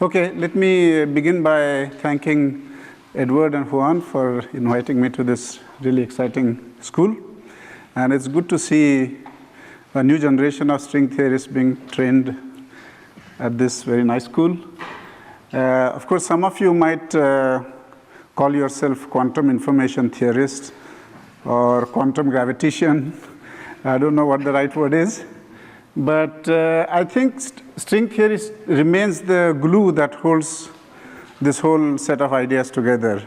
Okay, let me begin by thanking Edward and Juan for inviting me to this really exciting school. And it's good to see a new generation of string theorists being trained at this very nice school. Of course, some of you might call yourself quantum information theorists or quantum gravitician. I don't know what the right word is. But I think string theory remains the glue that holds this whole set of ideas together.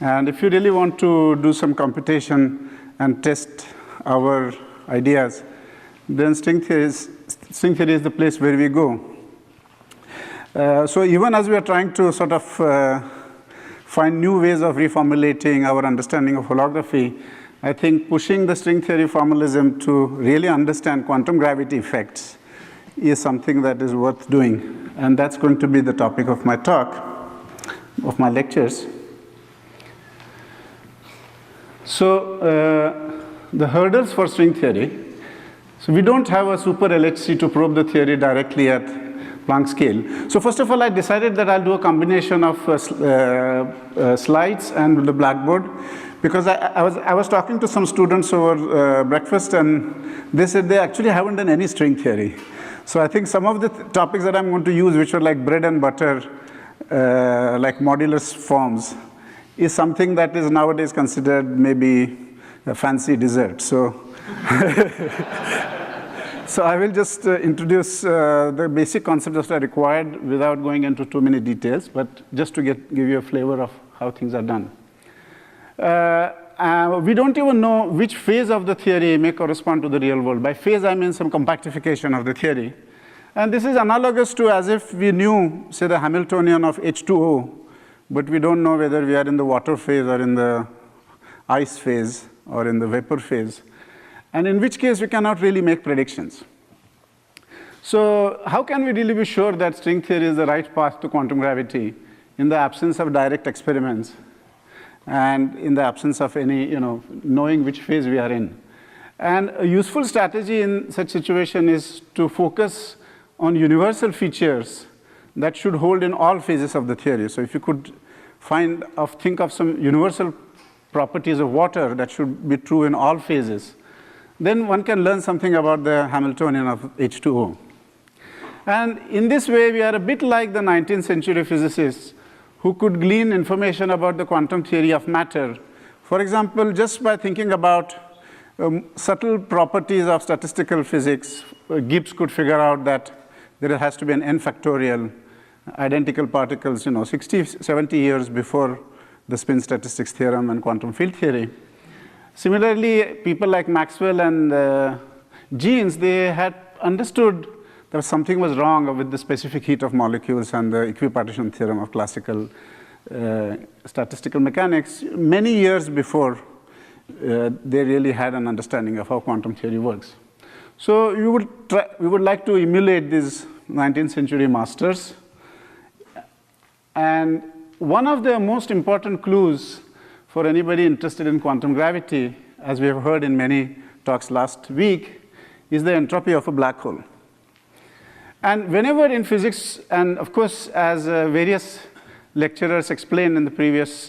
And if you really want to do some computation and test our ideas, then string theory is the place where we go. So even as we are trying to sort of find new ways of reformulating our understanding of holography, I think pushing the string theory formalism to really understand quantum gravity effects is something that is worth doing. And that's going to be the topic of my talk, of my lectures. So the hurdles for string theory. So we don't have a super LHC to probe the theory directly at Planck scale. So first of all, I decided that I'll do a combination of slides and the blackboard. Because I was talking to some students over breakfast, and they said they actually haven't done any string theory. So I think some of the topics that I'm going to use, which are like bread and butter, like modular forms, is something that is nowadays considered maybe a fancy dessert. So, so I will just introduce the basic concepts that are required without going into too many details, but just to give you a flavor of how things are done. We don't even know which phase of the theory may correspond to the real world. By phase, I mean some compactification of the theory. And this is analogous to as if we knew, say, the Hamiltonian of H2O, but we don't know whether we are in the water phase or in the ice phase or in the vapor phase. And in which case, we cannot really make predictions. So how can we really be sure that string theory is the right path to quantum gravity in the absence of direct experiments? And in the absence of any, knowing which phase we are in. And a useful strategy in such situation is to focus on universal features that should hold in all phases of the theory. So if you could think of some universal properties of water that should be true in all phases, then one can learn something about the Hamiltonian of H2O. And in this way, we are a bit like the 19th century physicists who could glean information about the quantum theory of matter. For example, just by thinking about subtle properties of statistical physics, Gibbs could figure out that there has to be an n factorial identical particles, 60, 70 years before the spin statistics theorem and quantum field theory. Similarly, people like Maxwell and Jeans, they had understood that something was wrong with the specific heat of molecules and the equipartition theorem of classical statistical mechanics many years before they really had an understanding of how quantum theory works. So we would like to emulate these 19th century masters. And one of the most important clues for anybody interested in quantum gravity, as we have heard in many talks last week, is the entropy of a black hole. And whenever in physics, and of course, as various lecturers explained in the previous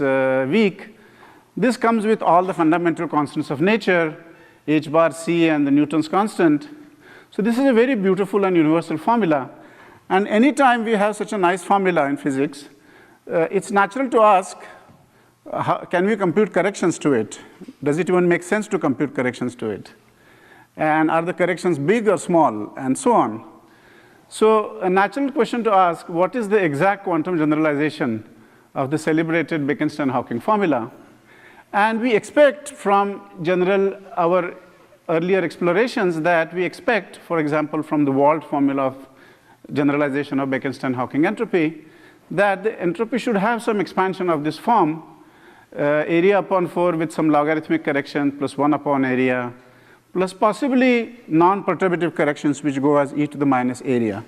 week, this comes with all the fundamental constants of nature, h bar c and the Newton's constant. So this is a very beautiful and universal formula. And anytime we have such a nice formula in physics, it's natural to ask, can we compute corrections to it? Does it even make sense to compute corrections to it? And are the corrections big or small, and so on. So a natural question to ask, what is the exact quantum generalization of the celebrated Bekenstein-Hawking formula? And we expect from our earlier explorations that we expect, for example, from the Wald formula of generalization of Bekenstein-Hawking entropy, that the entropy should have some expansion of this form, area upon 4 with some logarithmic correction plus 1 upon area, plus possibly non-perturbative corrections which go as e to the minus area.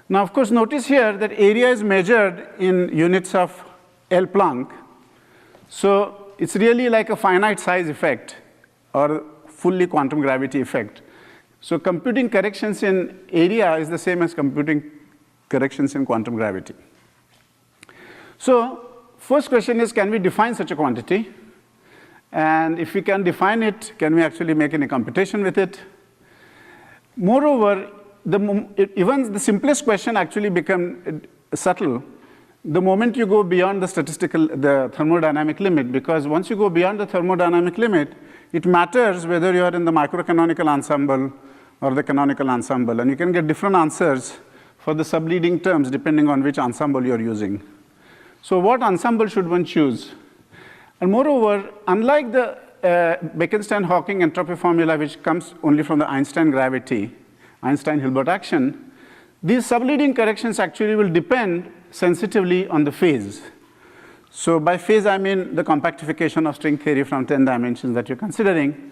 Now, of course, notice here that area is measured in units of L Planck. So it's really like a finite size effect or fully quantum gravity effect. So computing corrections in area is the same as computing corrections in quantum gravity. So first question is, can we define such a quantity? And if we can define it, can we actually make any computation with it? Moreover, even the simplest question actually become subtle the moment you go beyond the thermodynamic limit, because once you go beyond the thermodynamic limit, it matters whether you are in the microcanonical ensemble or the canonical ensemble, and you can get different answers for the subleading terms depending on which ensemble you are using. So what ensemble should one choose? And moreover, unlike the Bekenstein-Hawking entropy formula, which comes only from the Einstein gravity, Einstein-Hilbert action, these subleading corrections actually will depend sensitively on the phase. So by phase, I mean the compactification of string theory from 10 dimensions that you're considering.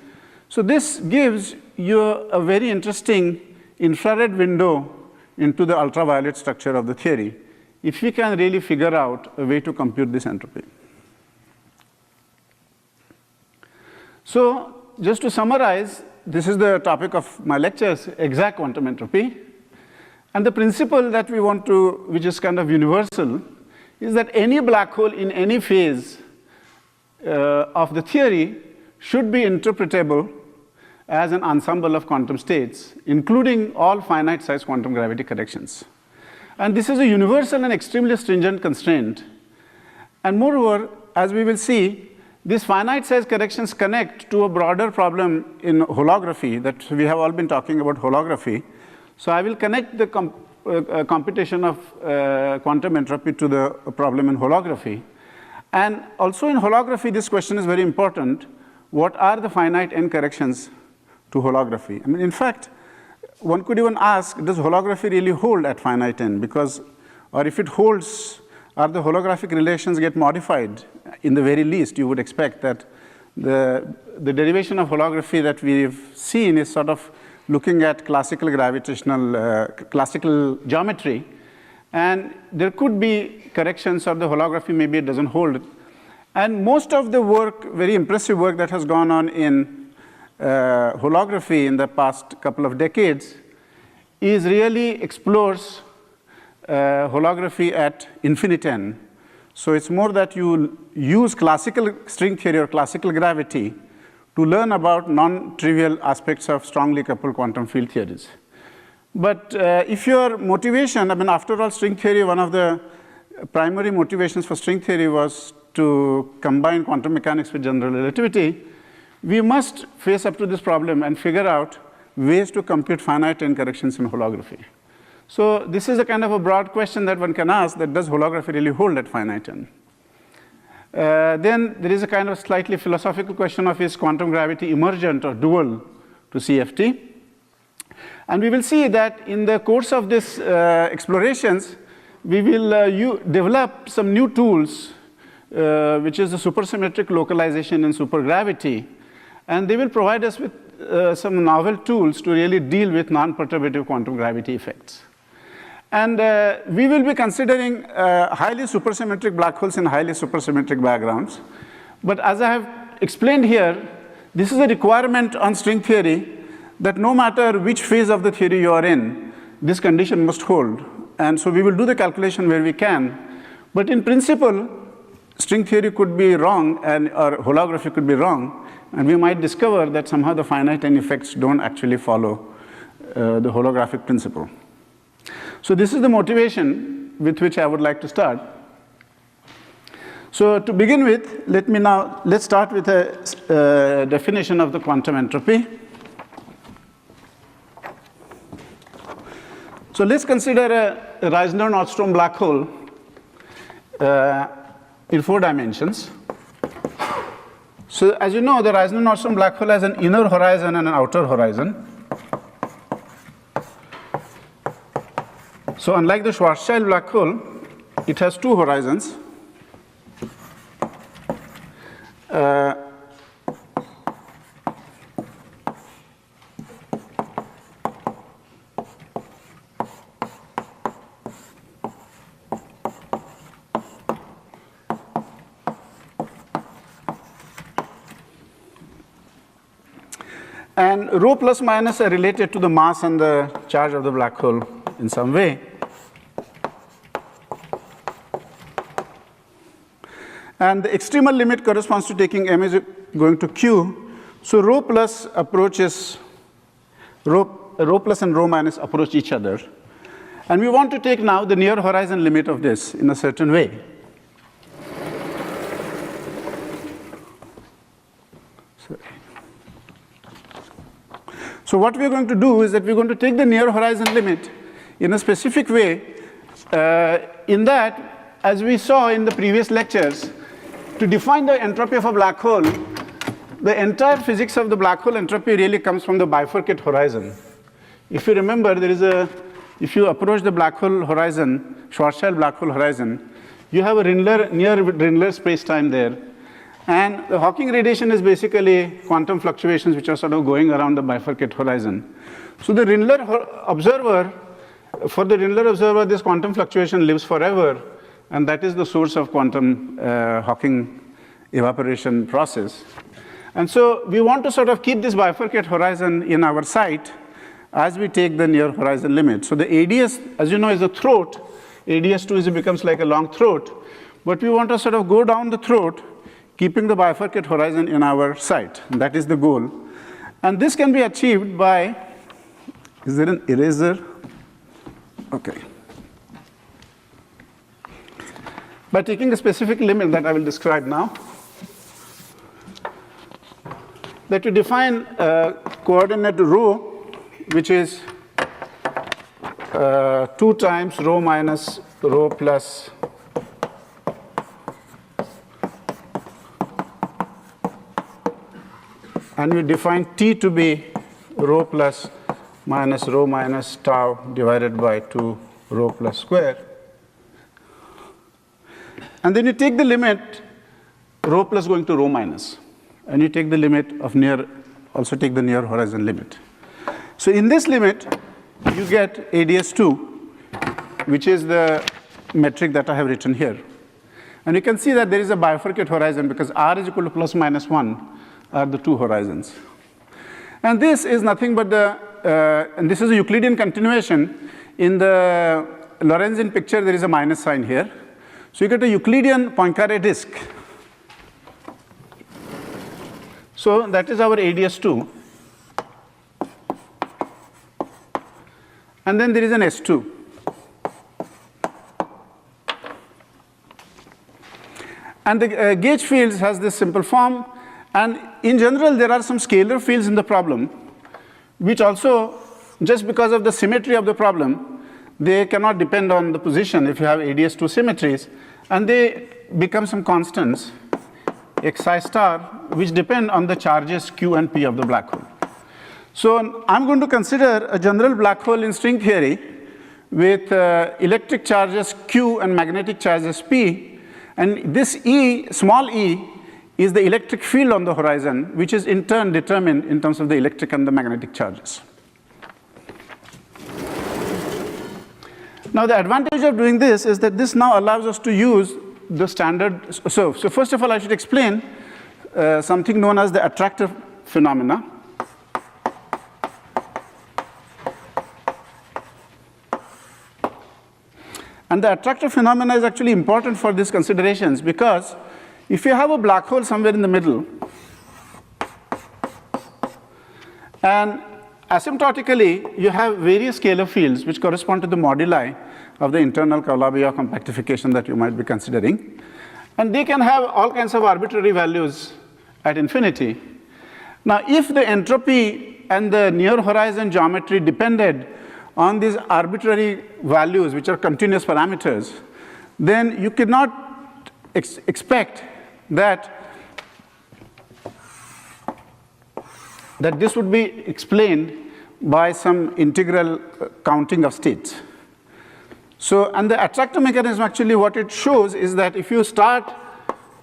So this gives you a very interesting infrared window into the ultraviolet structure of the theory, if we can really figure out a way to compute this entropy. So just to summarize, this is the topic of my lectures, exact quantum entropy. And the principle that we want to, which is kind of universal, is that any black hole in any phase of the theory should be interpretable as an ensemble of quantum states, including all finite size quantum gravity corrections. And this is a universal and extremely stringent constraint. And moreover, as we will see, these finite size corrections connect to a broader problem in holography that we have all been talking about holography. So I will connect the computation of quantum entropy to the problem in holography. And also in holography, this question is very important. What are the finite n corrections to holography? I mean, in fact, one could even ask, does holography really hold at finite n? Because, or if it holds, are the holographic relations get modified? In the very least, you would expect that the derivation of holography that we've seen is sort of looking at classical gravitational, classical geometry. And there could be corrections of the holography, maybe it doesn't hold. And most of the work, very impressive work that has gone on in holography in the past couple of decades is really explores holography at infinite n. So it's more that you use classical string theory or classical gravity to learn about non-trivial aspects of strongly coupled quantum field theories. But if your motivation, I mean, after all, string theory, one of the primary motivations for string theory was to combine quantum mechanics with general relativity, we must face up to this problem and figure out ways to compute finite n corrections in holography. So this is a kind of a broad question that one can ask, that does holography really hold at finite n? Then there is a kind of slightly philosophical question of, is quantum gravity emergent or dual to CFT? And we will see that in the course of this explorations, we will develop some new tools, which is the supersymmetric localization and supergravity. And they will provide us with some novel tools to really deal with non-perturbative quantum gravity effects. And we will be considering highly supersymmetric black holes in highly supersymmetric backgrounds. But as I have explained here, this is a requirement on string theory that no matter which phase of the theory you are in, this condition must hold. And so we will do the calculation where we can. But in principle, string theory could be wrong or holography could be wrong. And we might discover that somehow the finite n effects don't actually follow the holographic principle. So this is the motivation with which I would like to start. So to begin with, let's start with a definition of the quantum entropy. So let's consider a Reisner-Nordstrom black hole in 4 dimensions. So as you know, the Reisner-Nordstrom black hole has an inner horizon and an outer horizon. So unlike the Schwarzschild black hole, it has 2 horizons. And rho plus minus are related to the mass and the charge of the black hole in some way. And the extremal limit corresponds to taking m is going to q. So rho plus approaches, rho plus and rho minus approach each other. And we want to take now the near horizon limit of this in a certain way. So what we're going to do is that we're going to take the near horizon limit in a specific way, in that, as we saw in the previous lectures, to define the entropy of a black hole, the entire physics of the black hole entropy really comes from the bifurcate horizon. If you remember, if you approach the black hole horizon, Schwarzschild black hole horizon, you have a near Rindler space-time there. And the Hawking radiation is basically quantum fluctuations which are sort of going around the bifurcate horizon. So the Rindler observer, for the Rindler observer, this quantum fluctuation lives forever, and that is the source of quantum Hawking evaporation process. And so we want to sort of keep this bifurcate horizon in our sight as we take the near horizon limit. So the ADS, as you know, is a throat. ADS2 becomes like a long throat. But we want to sort of go down the throat, keeping the bifurcate horizon in our sight. That is the goal. And this can be achieved by, is there an eraser? Okay. By taking a specific limit that I will describe now, that you define a coordinate rho, which is 2 times rho minus rho plus and we define t to be rho plus minus rho minus tau divided by 2 rho plus square. And then you take the limit rho plus going to rho minus. And you take the limit of near, also take the near horizon limit. So in this limit, you get ADS2, which is the metric that I have written here. And you can see that there is a bifurcate horizon because r is equal to plus minus 1 are the two horizons. And this is nothing but and this is a Euclidean continuation. In the Lorentzian picture, there is a minus sign here. So you get a Euclidean Poincaré disk. So that is our ADS2. And then there is an S2. And the gauge fields has this simple form. And in general, there are some scalar fields in the problem, which also, just because of the symmetry of the problem, they cannot depend on the position if you have ADS2 symmetries. And they become some constants, xi star, which depend on the charges q and p of the black hole. So I'm going to consider a general black hole in string theory with electric charges q and magnetic charges p. And this E, small e, is the electric field on the horizon, which is in turn determined in terms of the electric and the magnetic charges. Now the advantage of doing this is that this now allows us to use the standard. So first of all, I should explain something known as the attractor phenomena. And the attractor phenomena is actually important for these considerations because if you have a black hole somewhere in the middle, and asymptotically you have various scalar fields which correspond to the moduli of the internal Calabi-Yau compactification that you might be considering, and they can have all kinds of arbitrary values at infinity. Now, if the entropy and the near horizon geometry depended on these arbitrary values, which are continuous parameters, then you cannot expect that this would be explained by some integral counting of states. So, and the attractor mechanism actually what it shows is that if you start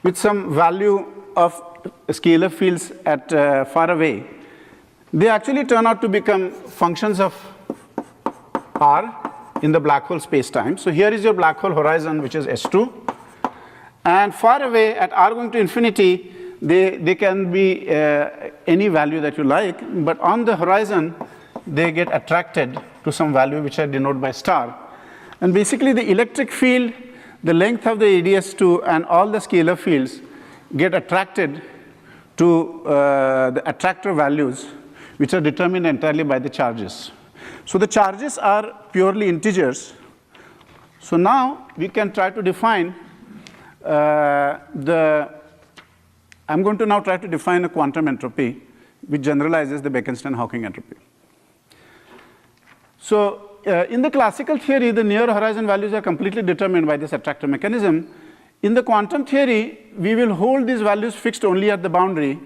with some value of scalar fields at far away, they actually turn out to become functions of r in the black hole space-time. So here is your black hole horizon, which is S2. And far away at r going to infinity, they can be any value that you like, but on the horizon, they get attracted to some value which I denote by star. And basically the electric field the length of the ADS2 and all the scalar fields get attracted to the attractor values, which are determined entirely by the charges. So the charges are purely integers. So now we can try to define I'm going to now try to define a quantum entropy which generalizes the Bekenstein-Hawking entropy. So in the classical theory, the near horizon values are completely determined by this attractor mechanism. In the quantum theory, we will hold these values fixed only at the boundary,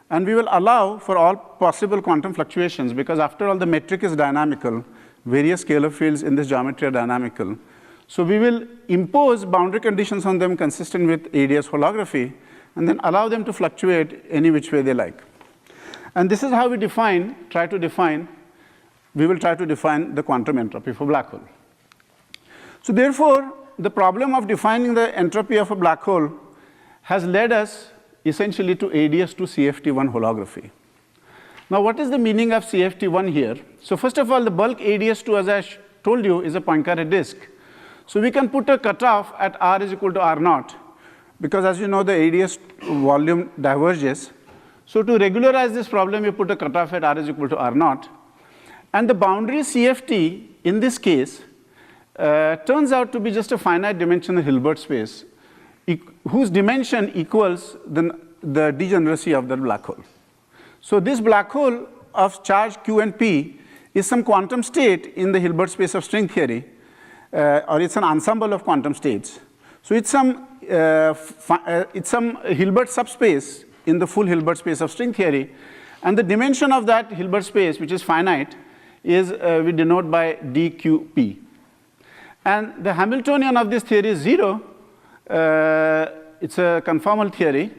and we will allow for all possible quantum fluctuations, because after all, the metric is dynamical. Various scalar fields in this geometry are dynamical. So we will impose boundary conditions on them consistent with ADS holography, and then allow them to fluctuate any which way they like. And this is how we will try to define the quantum entropy for black hole. So therefore, the problem of defining the entropy of a black hole has led us essentially to ADS to CFT1 holography. Now, what is the meaning of CFT1 here? So first of all, the bulk ADS2, as I told you, is a Poincare disk. So we can put a cutoff at r is equal to r0, because as you know, the ADS volume diverges. So to regularize this problem, you put a cutoff at r is equal to r0. And the boundary CFT, in this case, turns out to be just a finite dimensional Hilbert space, whose dimension equals the degeneracy of the black hole. So this black hole of charge Q and P is some quantum state in the Hilbert space of string theory, or it's an ensemble of quantum states. So it's some Hilbert subspace in the full Hilbert space of string theory, and the dimension of that Hilbert space, which is finite, is we denote by dqp. And the Hamiltonian of this theory is 0. It's a conformal theory.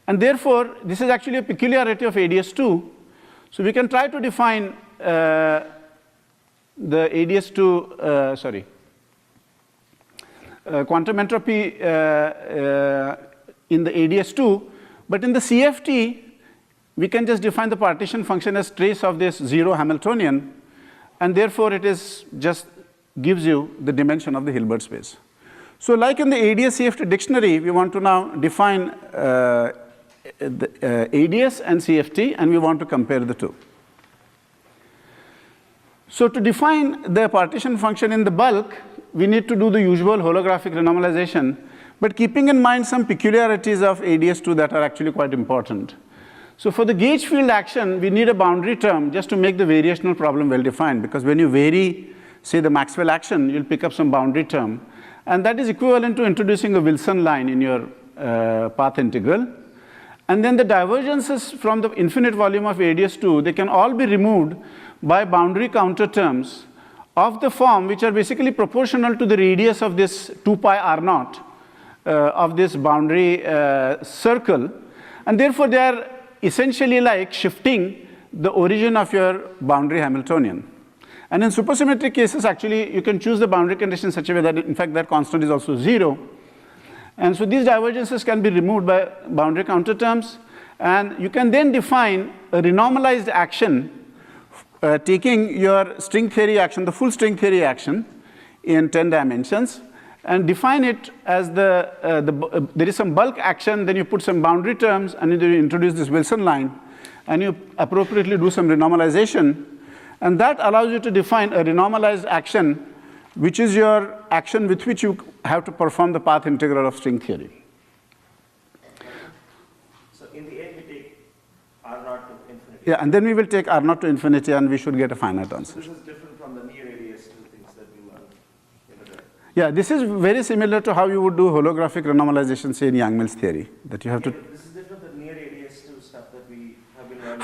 And therefore, this is actually a peculiarity of ADS2. So we can try to define the ADS2, quantum entropy in the ADS2. But in the CFT, we can just define the partition function as trace of this 0 Hamiltonian, and therefore it is just gives you the dimension of the Hilbert space. So like in the ADS-CFT dictionary, we want to now define the ADS and CFT, and we want to compare the two. So to define the partition function in the bulk, we need to do the usual holographic renormalization, but keeping in mind some peculiarities of ADS2 that are actually quite important. So for the gauge field action, we need a boundary term just to make the variational problem well defined, because when you vary, say, the Maxwell action, you'll pick up some boundary term. And that is equivalent to introducing a Wilson line in your path integral. And then the divergences from the infinite volume of ADS2, they can all be removed by boundary counter terms of the form which are basically proportional to the radius of this 2 pi r0 of this boundary circle. And therefore, they are essentially like shifting the origin of your boundary Hamiltonian. And in supersymmetric cases, actually, you can choose the boundary condition in such a way that, in fact, that constant is also 0. And so these divergences can be removed by boundary counter terms. And you can then define a renormalized action, taking your string theory action, the full string theory action, in 10 dimensions, and define it as there is some bulk action, then you put some boundary terms, and then you introduce this Wilson line, and you appropriately do some renormalization. And that allows you to define a renormalized action, which is your action with which you have to perform the path integral of string theory. So in the end, we take R0 to infinity. Yeah, and then we will take R0 to infinity, and we should get a finite answer. So this is different from the near radius to things that we learned. Yeah, this is very similar to how you would do holographic renormalization, say, in Yang-Mills theory, that you have to. This is different than near radius to stuff that we have been learning.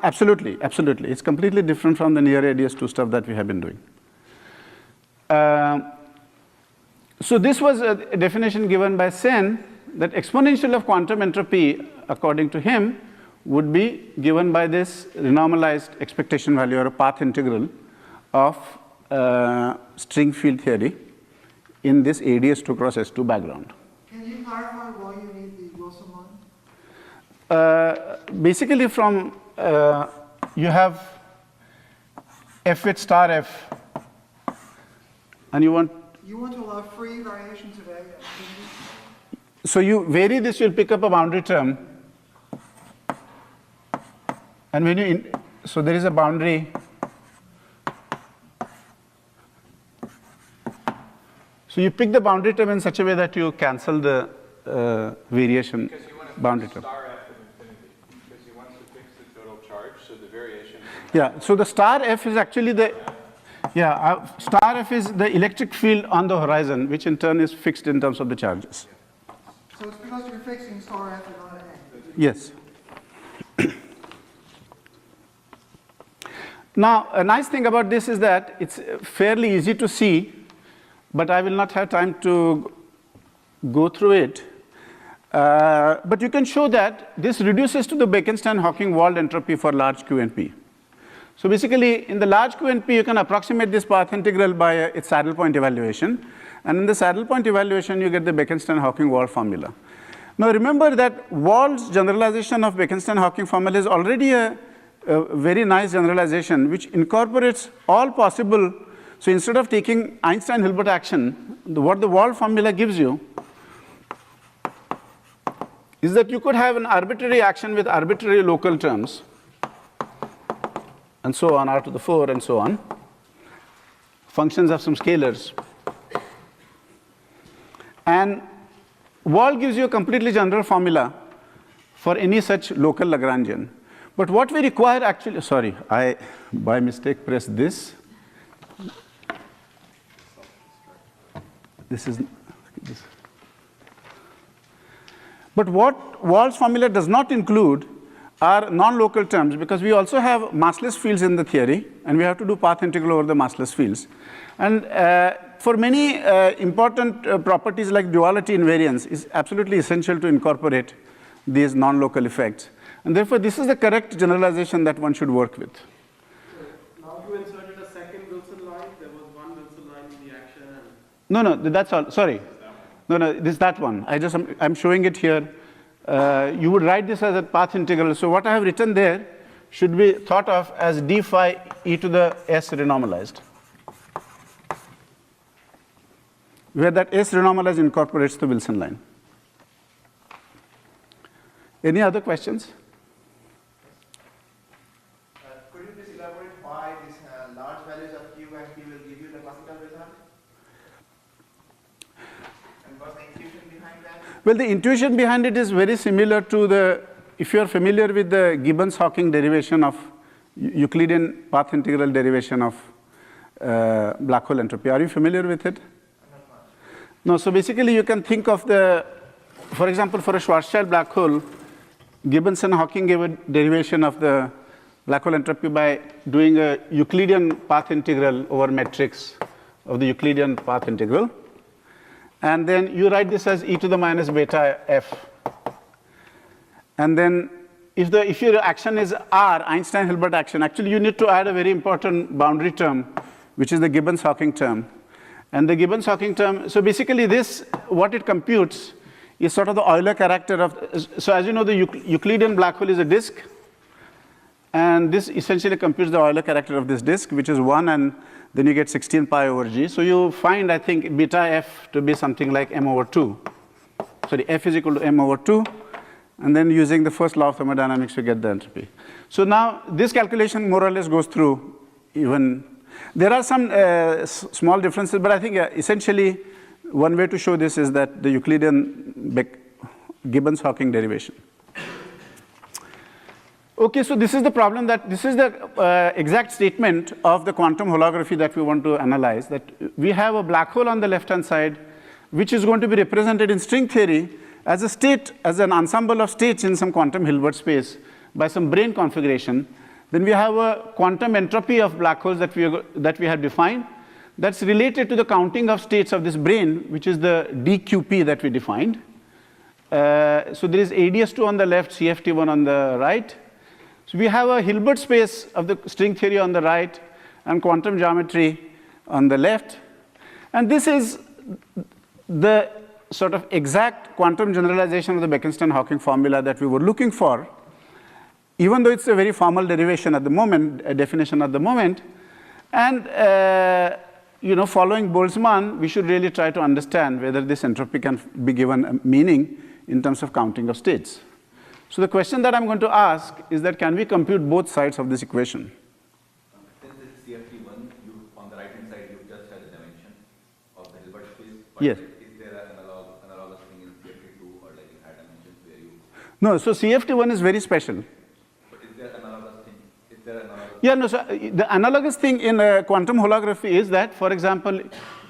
Absolutely, absolutely. It's completely different from the near radius 2 stuff that we have been doing. So this was a definition given by Sen, that exponential of quantum entropy, according to him, would be given by this renormalized expectation value or a path integral of string field theory in this ADS2 cross S2 background. Can you clarify why you need the Wilson line? Basically from, you have f with star f, and you want you want to allow free variations of A. So you vary this, you'll pick up a boundary term. And when you, so there is a boundary. So you pick the boundary term in such a way that you cancel the variation boundary term. Star f of infinity, because he wants to fix the total charge, so the variation. Yeah, so the star f is actually the, star f is the electric field on the horizon, which in turn is fixed in terms of the charges. So it's because you're fixing star f and not A. Yes. Now, a nice thing about this is that it's fairly easy to see, but I will not have time to go through it. But you can show that this reduces to the Bekenstein-Hawking-Wald entropy for large Q and P. So basically, in the large Q and P, you can approximate this path integral by its saddle point evaluation. And in the saddle point evaluation, you get the Bekenstein-Hawking-Wald formula. Now, remember that Wald's generalization of Bekenstein-Hawking formula is already a very nice generalization, which incorporates all possible. So instead of taking Einstein-Hilbert action, what the Wald formula gives you is that you could have an arbitrary action with arbitrary local terms, and so on, r to the 4, and so on, functions of some scalars. And Wald gives you a completely general formula for any such local Lagrangian. But what we require actually, sorry, I by mistake pressed this. This is this. But what Wald's formula does not include are non-local terms, because we also have massless fields in the theory, and we have to do path integral over the massless fields. And for many important properties like duality invariance, is absolutely essential to incorporate these non-local effects. And therefore, this is the correct generalization that one should work with. Now you inserted a second Wilson line. There was one Wilson line in the action. And No, that's all. Sorry. No, this is that one. I'm showing it here. You would write this as a path integral. So what I have written there should be thought of as d phi e to the s renormalized, where that s renormalized incorporates the Wilson line. Any other questions? Could you please elaborate why these large values of Q and P will give you the classical result? And what's the intuition behind that? Well, the intuition behind it is very similar to the, if you are familiar with the Gibbons-Hawking derivation of Euclidean path integral derivation of black hole entropy. Are you familiar with it? No, so basically you can think of the, for example, for a Schwarzschild black hole, Gibbons and Hawking gave a derivation of the black hole entropy by doing a Euclidean path integral over metrics of the Euclidean path integral. And then you write this as e to the minus beta f. And then if your action is R, Einstein-Hilbert action, actually you need to add a very important boundary term, which is the Gibbons-Hawking term. And the Gibbons-Hawking term, so basically this, what it computes is sort of the Euler character of, so as you know, the Euclidean black hole is a disk. And this essentially computes the Euler character of this disk, which is 1, and then you get 16 pi over g. So you find, I think, beta f to be something like m over 2. Sorry, f is equal to m over 2. And then using the first law of thermodynamics, you get the entropy. So now this calculation more or less goes through even. There are some small differences, but I think essentially one way to show this is that the Euclidean Gibbons-Hawking derivation. Okay, so this is the problem that this is the exact statement of the quantum holography that we want to analyze, that we have a black hole on the left-hand side, which is going to be represented in string theory as a state, as an ensemble of states in some quantum Hilbert space by some brane configuration. Then we have a quantum entropy of black holes that we have defined that's related to the counting of states of this brane, which is the dqp that we defined. So there is ADS2 on the left, CFT1 on the right. So we have a Hilbert space of the string theory on the right and quantum geometry on the left. And this is the sort of exact quantum generalization of the Bekenstein-Hawking formula that we were looking for, even though it's a very formal derivation at the moment, a definition at the moment. And following Boltzmann, we should really try to understand whether this entropy can be given a meaning in terms of counting of states. So the question that I'm going to ask is that can we compute both sides of this equation? Since it's CFT1, on the right-hand side, you just had the dimension of the Hilbert space. But Yes. Is there an analogous thing in CFT2 or like in higher dimensions where you... No, so CFT1 is very special. But is there analogous thing? Is there analogous... Yeah, no, so the analogous thing in quantum holography is that, for example,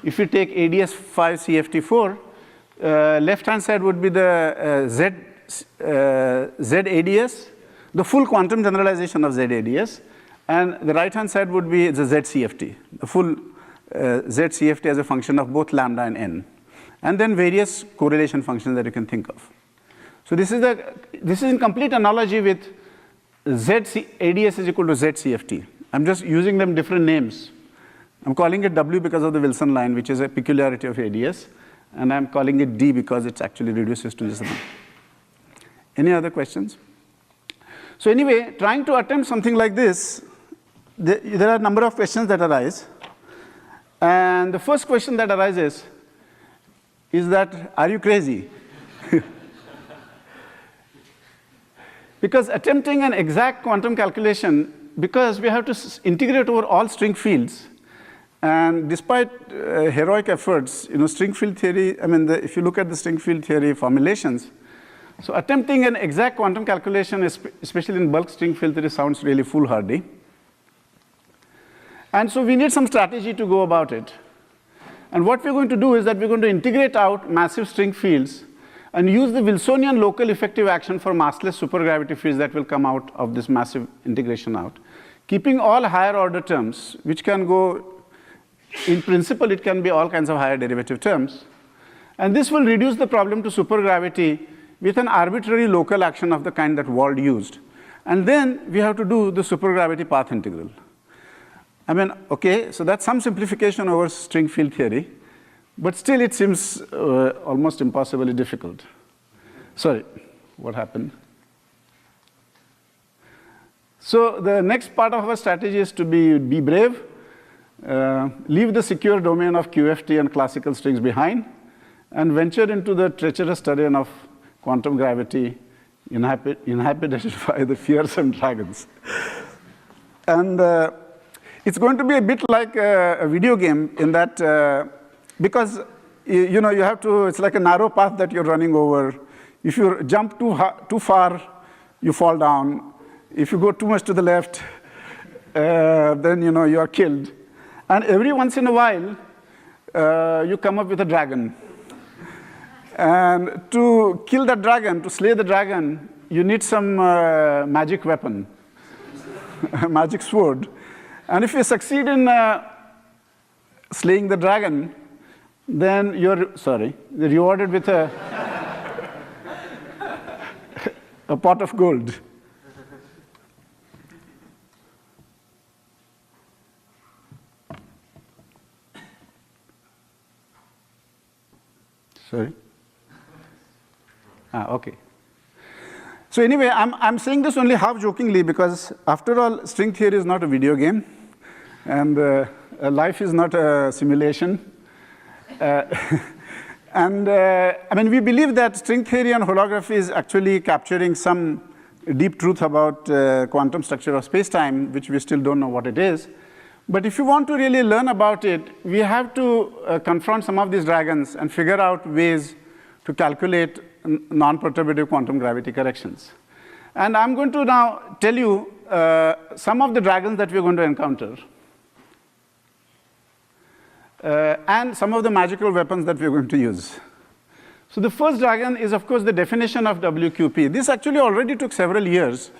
if you take ADS5 CFT4, left-hand side would be the ZADS, the full quantum generalization of ZADS, and the right-hand side would be the ZCFT, the full ZCFT as a function of both lambda and n, and then various correlation functions that you can think of. So this is in complete analogy with ADS is equal to ZCFT. I'm just using them different names. I'm calling it W because of the Wilson line, which is a peculiarity of ADS, and I'm calling it D because it actually reduces to this amount. Any other questions? So anyway, trying to attempt something like this, there are a number of questions that arise. And the first question that arises is that, are you crazy? Because attempting an exact quantum calculation, because we have to integrate over all string fields, and despite heroic efforts, string field theory, if you look at the string field theory formulations, so attempting an exact quantum calculation, especially in bulk string field theory, sounds really foolhardy. And so we need some strategy to go about it. And what we're going to do is that we're going to integrate out massive string fields and use the Wilsonian local effective action for massless supergravity fields that will come out of this massive integration out, keeping all higher order terms, which can go, in principle, it can be all kinds of higher derivative terms. And this will reduce the problem to supergravity with an arbitrary local action of the kind that Wald used. And then we have to do the supergravity path integral. Okay, so that's some simplification over string field theory, but still it seems almost impossibly difficult. Sorry, what happened? So the next part of our strategy is to be brave, leave the secure domain of QFT and classical strings behind, and venture into the treacherous terrain of quantum gravity, inhabited by the fearsome dragons. And it's going to be a bit like a video game in that, because you have to, it's like a narrow path that you're running over. If you jump too far, you fall down. If you go too much to the left, then you are killed. And every once in a while, you come up with a dragon. And to kill that dragon, to slay the dragon, you need some magic weapon, a magic sword. And if you succeed in slaying the dragon, then you're rewarded with a pot of gold. Sorry? Okay. So anyway, I'm saying this only half jokingly because after all, string theory is not a video game, and life is not a simulation. We believe that string theory and holography is actually capturing some deep truth about quantum structure of spacetime, which we still don't know what it is. But if you want to really learn about it, we have to confront some of these dragons and figure out ways to calculate non-perturbative quantum gravity corrections. And I'm going to now tell you some of the dragons that we're going to encounter. And some of the magical weapons that we're going to use. So the first dragon is, of course, the definition of WQP. This actually already took several years,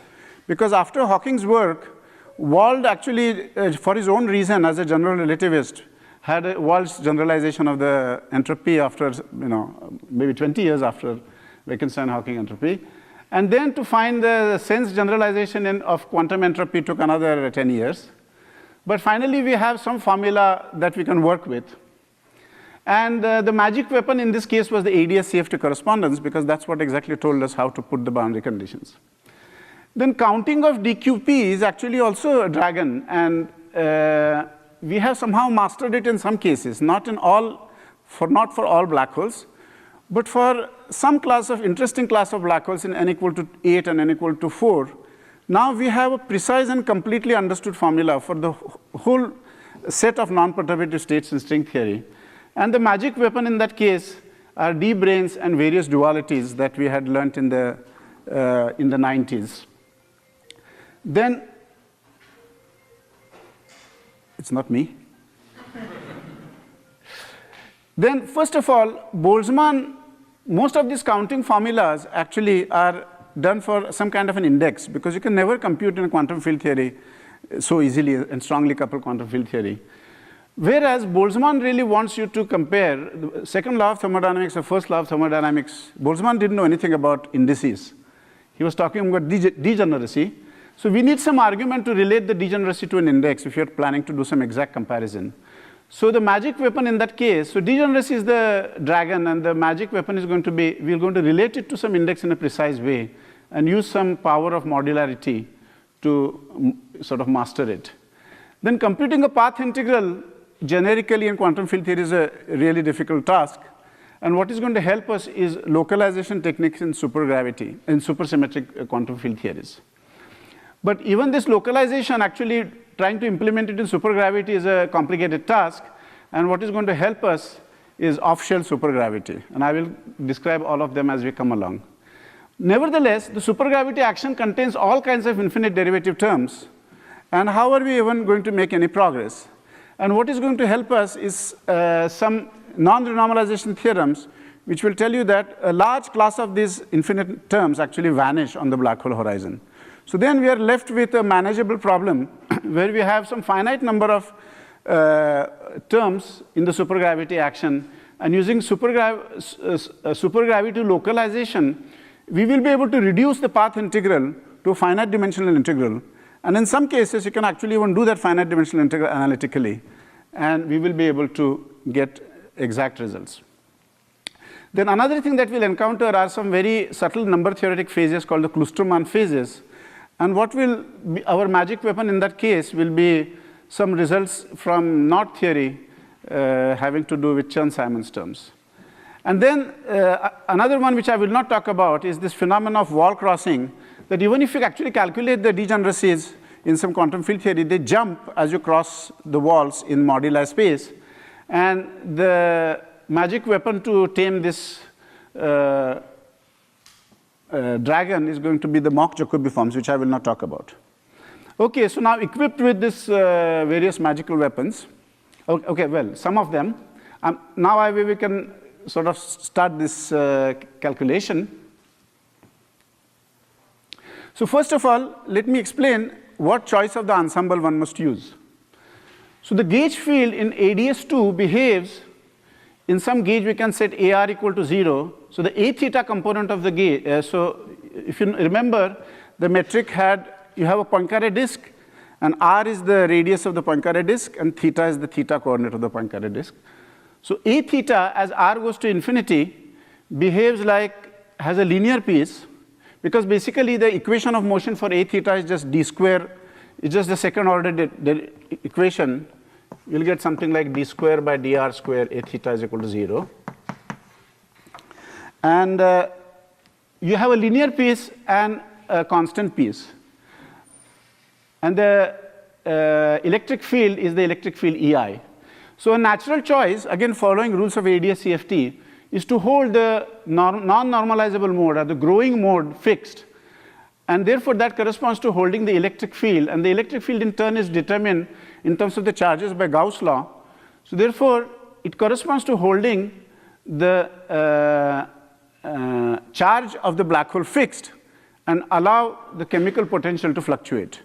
because after Hawking's work, Wald actually, for his own reason as a general relativist, had Wald's generalization of the entropy after, maybe 20 years after Wittgenstein-Hawking entropy. And then to find the sense generalization of quantum entropy took another 10 years. But finally, we have some formula that we can work with. And the magic weapon in this case was the ADS-CFT correspondence, because that's what exactly told us how to put the boundary conditions. Then counting of DQP is actually also a dragon. And we have somehow mastered it in some cases, not for all black holes, but for some interesting class of black holes in n equal to 8 and n equal to 4. Now we have a precise and completely understood formula for the whole set of non-perturbative states in string theory. And the magic weapon in that case are d-branes and various dualities that we had learned in the 90s. Then, it's not me. Then, first of all, Boltzmann, most of these counting formulas actually are done for some kind of an index, because you can never compute in quantum field theory so easily and strongly coupled quantum field theory. Whereas Boltzmann really wants you to compare the second law of thermodynamics or first law of thermodynamics. Boltzmann didn't know anything about indices. He was talking about degeneracy. So we need some argument to relate the degeneracy to an index if you're planning to do some exact comparison. So the magic weapon in that case, so degeneracy is the dragon, and the magic weapon is going to be, we're going to relate it to some index in a precise way and use some power of modularity to sort of master it. Then computing a path integral generically in quantum field theory is a really difficult task. And what is going to help us is localization techniques in supergravity, in supersymmetric quantum field theories. But even this localization, actually trying to implement it in supergravity is a complicated task. And what is going to help us is off-shell supergravity. And I will describe all of them as we come along. Nevertheless, the supergravity action contains all kinds of infinite derivative terms. And how are we even going to make any progress? And what is going to help us is some non-renormalization theorems, which will tell you that a large class of these infinite terms actually vanish on the black hole horizon. So then we are left with a manageable problem where we have some finite number of terms in the supergravity action, and using supergravity localization, we will be able to reduce the path integral to a finite dimensional integral. And in some cases, you can actually even do that finite dimensional integral analytically, and we will be able to get exact results. Then another thing that we'll encounter are some very subtle number theoretic phases called the Kloosterman phases. And what will be our magic weapon in that case will be some results from knot theory having to do with Chern-Simons terms. And then another one which I will not talk about is this phenomenon of wall crossing, that even if you actually calculate the degeneracies in some quantum field theory, they jump as you cross the walls in moduli space. And the magic weapon to tame this dragon is going to be the mock Jacobi forms, which I will not talk about. Okay, so now equipped with this various magical weapons, okay, well, some of them, now we can sort of start this calculation. So first of all, let me explain what choice of the ensemble one must use. So the gauge field in ADS2 behaves in some gauge we can set AR equal to 0. So the A theta component of the gauge, so if you remember, the metric had, you have a Poincaré disk, and R is the radius of the Poincaré disk, and theta is the theta coordinate of the Poincaré disk. So A theta, as R goes to infinity, behaves like, has a linear piece, because basically the equation of motion for A theta is just d square, it's just the second order equation. You'll get something like d square by dr square, A theta is equal to 0. And you have a linear piece and a constant piece. And the electric field is the electric field EI. So a natural choice, again following rules of ADS-CFT, is to hold the non-normalizable mode or the growing mode fixed. And therefore, that corresponds to holding the electric field. And the electric field in turn is determined in terms of the charges by Gauss law. So therefore, it corresponds to holding the charge of the black hole fixed and allow the chemical potential to fluctuate.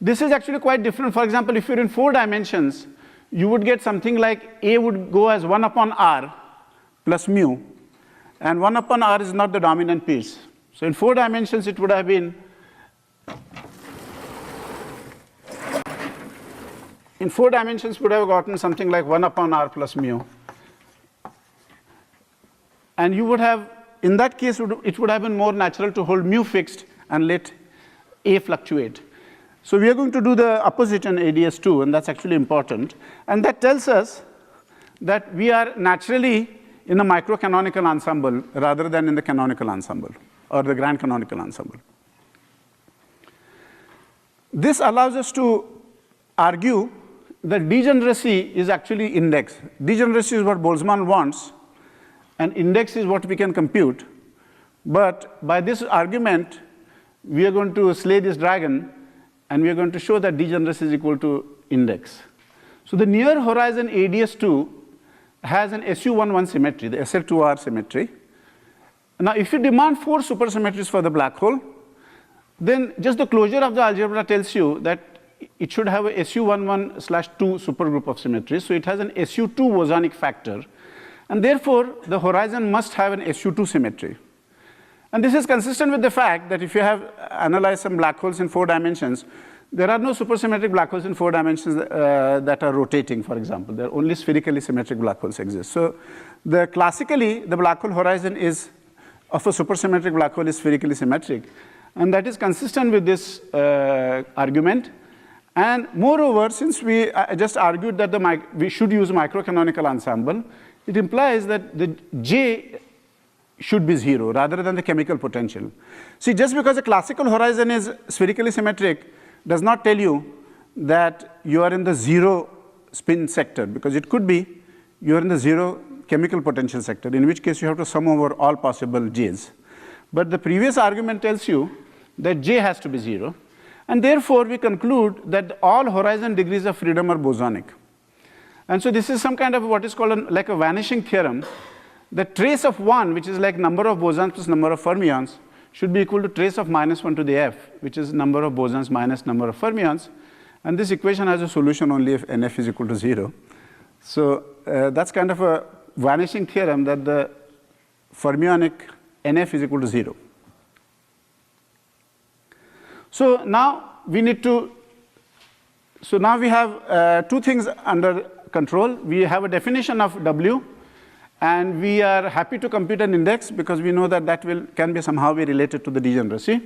This is actually quite different. For example, if you're in 4 dimensions, you would get something like A would go as 1 upon R plus mu, and 1 upon R is not the dominant piece. So in 4 dimensions, it would have been, in 4 dimensions would have gotten something like 1 upon R plus mu. And you would have, in that case, it would have been more natural to hold mu fixed and let A fluctuate. So we are going to do the opposite in ADS2, and that's actually important. And that tells us that we are naturally in a microcanonical ensemble rather than in the canonical ensemble or the grand canonical ensemble. This allows us to argue that degeneracy is actually index. Degeneracy is what Boltzmann wants, and index is what we can compute. But by this argument, we are going to slay this dragon, and we are going to show that degeneracy is equal to index. So the near horizon ADS2 has an SU11 symmetry, the SL2R symmetry. Now, if you demand 4 supersymmetries for the black hole, then just the closure of the algebra tells you that it should have a SU11/2 supergroup of symmetries. So it has an SU2 bosonic factor. And therefore, the horizon must have an SU2 symmetry. And this is consistent with the fact that if you have analyzed some black holes in 4 dimensions, there are no supersymmetric black holes in 4 dimensions that are rotating, for example. There are only spherically symmetric black holes exist. So classically, the black hole horizon is of a supersymmetric black hole is spherically symmetric. And that is consistent with this argument. And moreover, since I just argued that we should use microcanonical ensemble, it implies that the J should be 0 rather than the chemical potential. See, just because a classical horizon is spherically symmetric does not tell you that you are in the 0 spin sector, because it could be you are in the 0 chemical potential sector, in which case you have to sum over all possible J's. But the previous argument tells you that J has to be 0. And therefore, we conclude that all horizon degrees of freedom are bosonic. And so this is some kind of what is called like a vanishing theorem. The trace of 1, which is like number of bosons plus number of fermions, should be equal to trace of -1 to the f, which is number of bosons minus number of fermions. And this equation has a solution only if NF is equal to 0. So that's kind of a vanishing theorem that the fermionic NF is equal to 0. So now we need to, so now we have 2 things under control. We have a definition of W, and we are happy to compute an index because we know that that can be somehow be related to the degeneracy.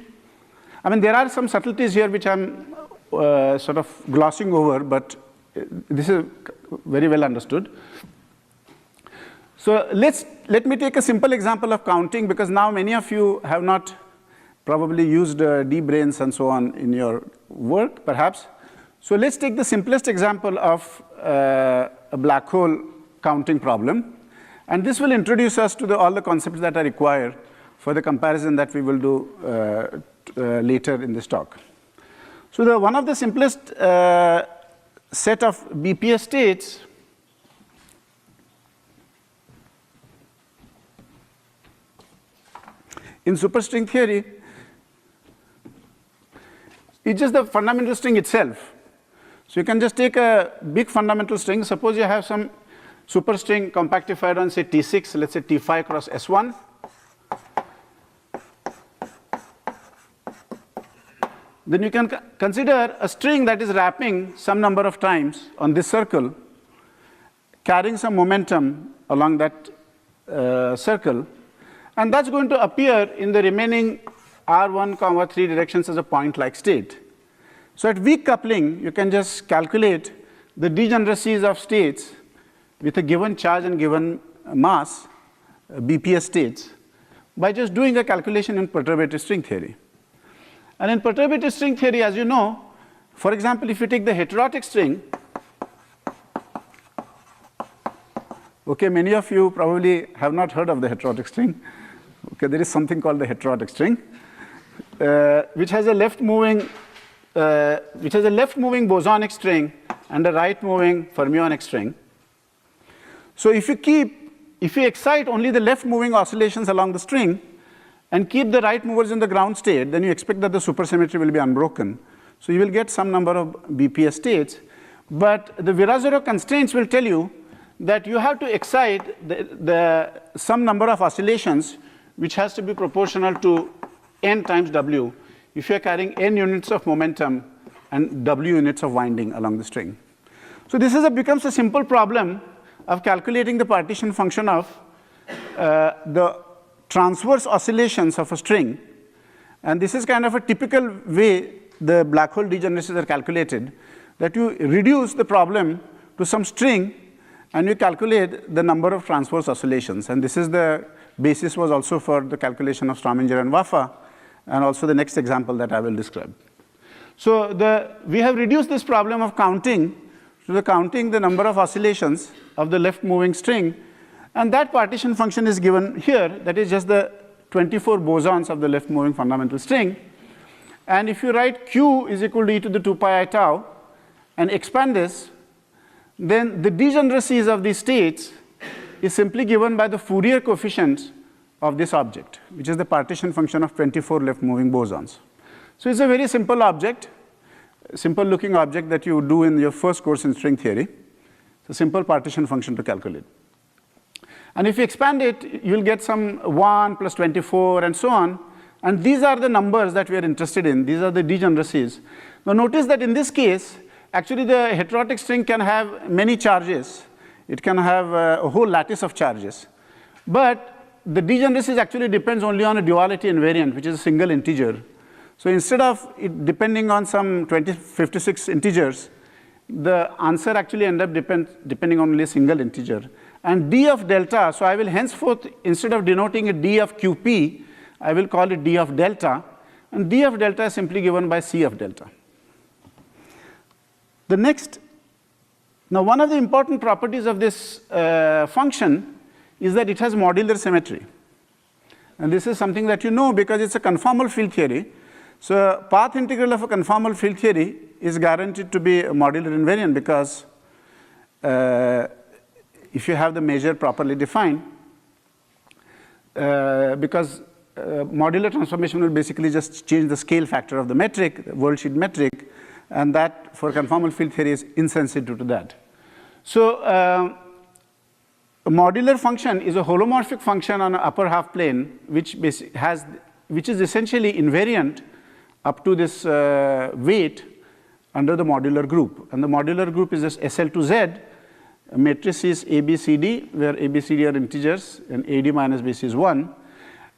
I mean, there are some subtleties here which I'm sort of glossing over, but this is very well understood. So let me take a simple example of counting, because now many of you have not probably used D-brains and so on in your work, perhaps. So let's take the simplest example of a black hole counting problem. And this will introduce us to all the concepts that are required for the comparison that we will do later in this talk. So one of the simplest set of BPS states in superstring theory is just the fundamental string itself. So you can just take a big fundamental string. Suppose you have some superstring compactified on, say, T6, let's say T5 cross S1. Then you can consider a string that is wrapping some number of times on this circle, carrying some momentum along that circle, and that's going to appear in the remaining R1, 3 directions as a point-like state. So at weak coupling, you can just calculate the degeneracies of states with a given charge and given mass, BPS states, by just doing a calculation in perturbative string theory. And in perturbative string theory, as you know, for example, if you take the heterotic string, okay, many of you probably have not heard of the heterotic string. Okay, there is something called the heterotic string, which has a left-moving bosonic string and a right-moving fermionic string. So if you excite only the left-moving oscillations along the string and keep the right movers in the ground state, then you expect that the supersymmetry will be unbroken. So you will get some number of BPS states. But the Virasoro constraints will tell you that you have to excite some number of oscillations which has to be proportional to n times W if you are carrying n units of momentum and W units of winding along the string. So this becomes a simple problem of calculating the partition function of the transverse oscillations of a string. And this is kind of a typical way the black hole degeneracies are calculated, that you reduce the problem to some string and you calculate the number of transverse oscillations. And this is the basis was also for the calculation of Strominger and Waffa, and also the next example that I will describe. So we have reduced this problem of counting to counting the number of oscillations of the left moving string, and that partition function is given here. That is just the 24 bosons of the left moving fundamental string. And if you write q is equal to e to the 2 pi I tau and expand this, then the degeneracies of these states is simply given by the Fourier coefficients of this object, which is the partition function of 24 left moving bosons. So it's a very simple object, simple looking object that you do in your first course in string theory. It's a simple partition function to calculate. And if you expand it, you'll get some 1 plus 24 and so on. And these are the numbers that we are interested in. These are the degeneracies. Now notice that in this case, actually the heterotic string can have many charges. It can have a whole lattice of charges. But the degeneracies actually depends only on a duality invariant, which is a single integer. So instead of it depending on some 56 integers, the answer actually ends up depending on only a single integer. And d of delta, so I will henceforth, instead of denoting a d of qp, I will call it d of delta. And d of delta is simply given by c of delta. The next, now one of the important properties of this function is that it has modular symmetry. And this is something that you know because it's a conformal field theory. So path integral of a conformal field theory is guaranteed to be modular invariant because if you have the measure properly defined, because modular transformation will basically just change the scale factor of the metric, the worldsheet metric, and that for conformal field theory is insensitive to that. So a modular function is a holomorphic function on an upper half plane which is essentially invariant up to this weight under the modular group. And the modular group is this SL to Z, a matrix is ABCD, where ABCD are integers and AD minus BC is 1.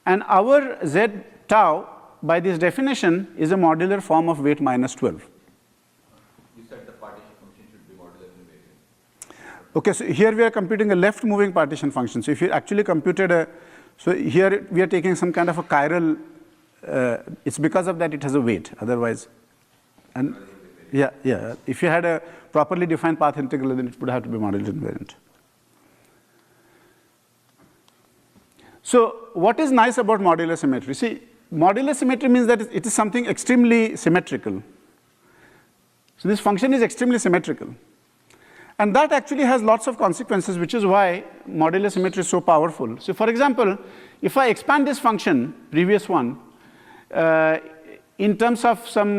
And our Z tau, by this definition, is a modular form of weight minus 12. You said the partition function should be modular invariant. Okay, so here we are computing a left moving partition function. So if you actually computed so here we are taking some kind of a chiral, it's because of that it has a weight, otherwise, and yeah, if you had a properly defined path integral, then it would have to be modular invariant. So what is nice about modular symmetry? See, modular symmetry means that it is something extremely symmetrical. So this function is extremely symmetrical. And that actually has lots of consequences, which is why modular symmetry is so powerful. So for example, if I expand this function, previous one, in terms of some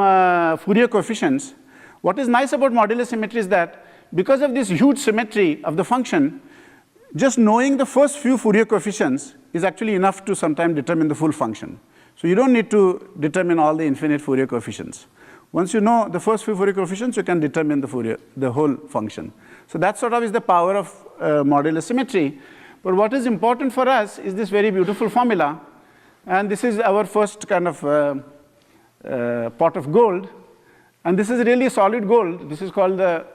Fourier coefficients, what is nice about modular symmetry is that because of this huge symmetry of the function, just knowing the first few Fourier coefficients is actually enough to sometimes determine the full function. So you don't need to determine all the infinite Fourier coefficients. Once you know the first few Fourier coefficients, you can determine the whole function. So that sort of is the power of modular symmetry. But what is important for us is this very beautiful formula. And this is our first kind of pot of gold. And this is really solid gold. This is called the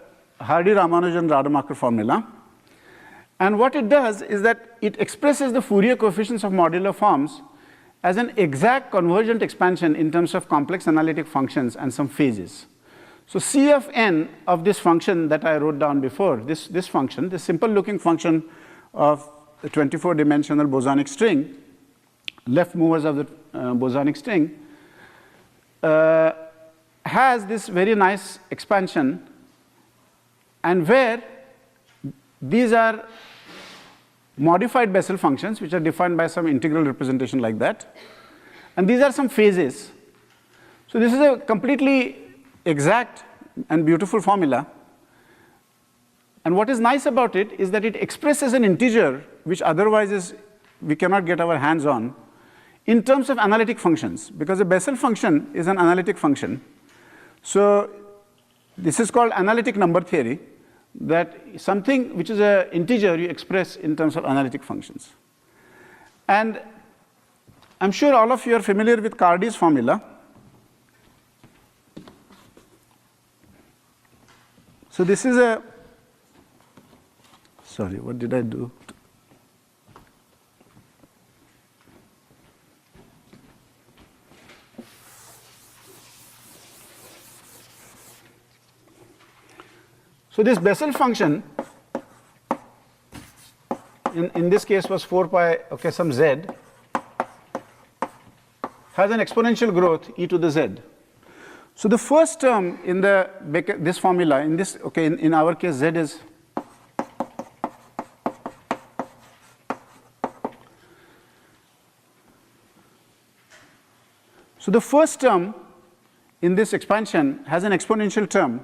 Hardy-Ramanujan Rademacher formula. And what it does is that it expresses the Fourier coefficients of modular forms as an exact convergent expansion in terms of complex analytic functions and some phases. So C of n of this function that I wrote down before, this function, this simple looking function of the 24-dimensional bosonic string, left movers of the bosonic string, has this very nice expansion, and where these are modified Bessel functions which are defined by some integral representation like that, and these are some phases. So this is a completely exact and beautiful formula, and what is nice about it is that it expresses an integer which otherwise we cannot get our hands on in terms of analytic functions, because a Bessel function is an analytic function. So this is called analytic number theory, that something which is an integer you express in terms of analytic functions. And I'm sure all of you are familiar with Cardy's formula. So this is a, sorry, what did I do? So this Bessel function in this case was 4 pi, okay, some z, has an exponential growth e to the z. So the first term in the this formula, in this, okay, in our case z is so the first term in this expansion has an exponential term,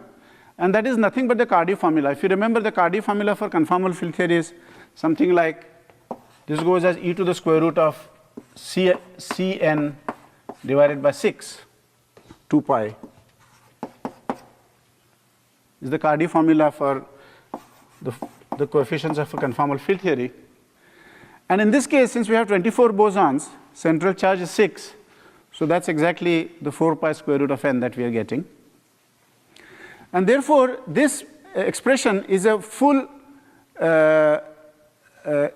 and that is nothing but the Cardy formula. If you remember, the Cardy formula for conformal field theory is something like this goes as e to the square root of Cn divided by 6, 2 pi is the Cardy formula for the coefficients of a conformal field theory. And in this case, since we have 24 bosons, central charge is 6, so that's exactly the 4 pi square root of n that we are getting. And therefore, this expression is a full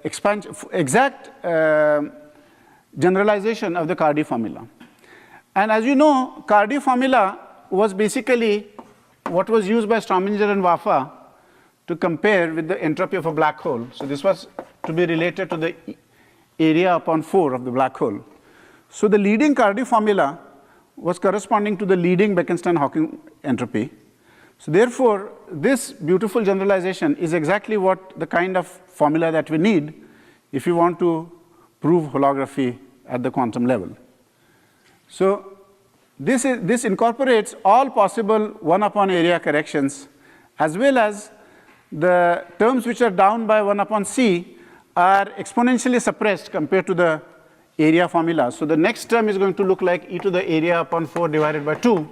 exact generalization of the Cardy formula. And as you know, Cardy formula was basically what was used by Strominger and Waffa to compare with the entropy of a black hole. So this was to be related to the area upon 4 of the black hole. So the leading Cardy formula was corresponding to the leading Bekenstein-Hawking entropy. So therefore, this beautiful generalization is exactly what the kind of formula that we need if you want to prove holography at the quantum level. So this incorporates all possible 1 upon area corrections, as well as the terms which are down by 1 upon c are exponentially suppressed compared to the area formula. So the next term is going to look like e to the area upon 4 divided by 2.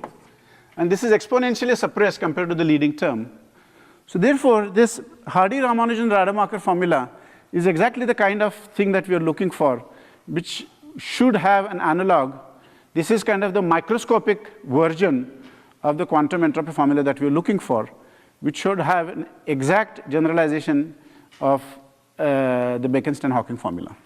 And this is exponentially suppressed compared to the leading term. So therefore, this Hardy-Ramanujan Rademacher formula is exactly the kind of thing that we are looking for, which should have an analog. This is kind of the microscopic version of the quantum entropy formula that we are looking for, which should have an exact generalization of the Bekenstein-Hawking formula.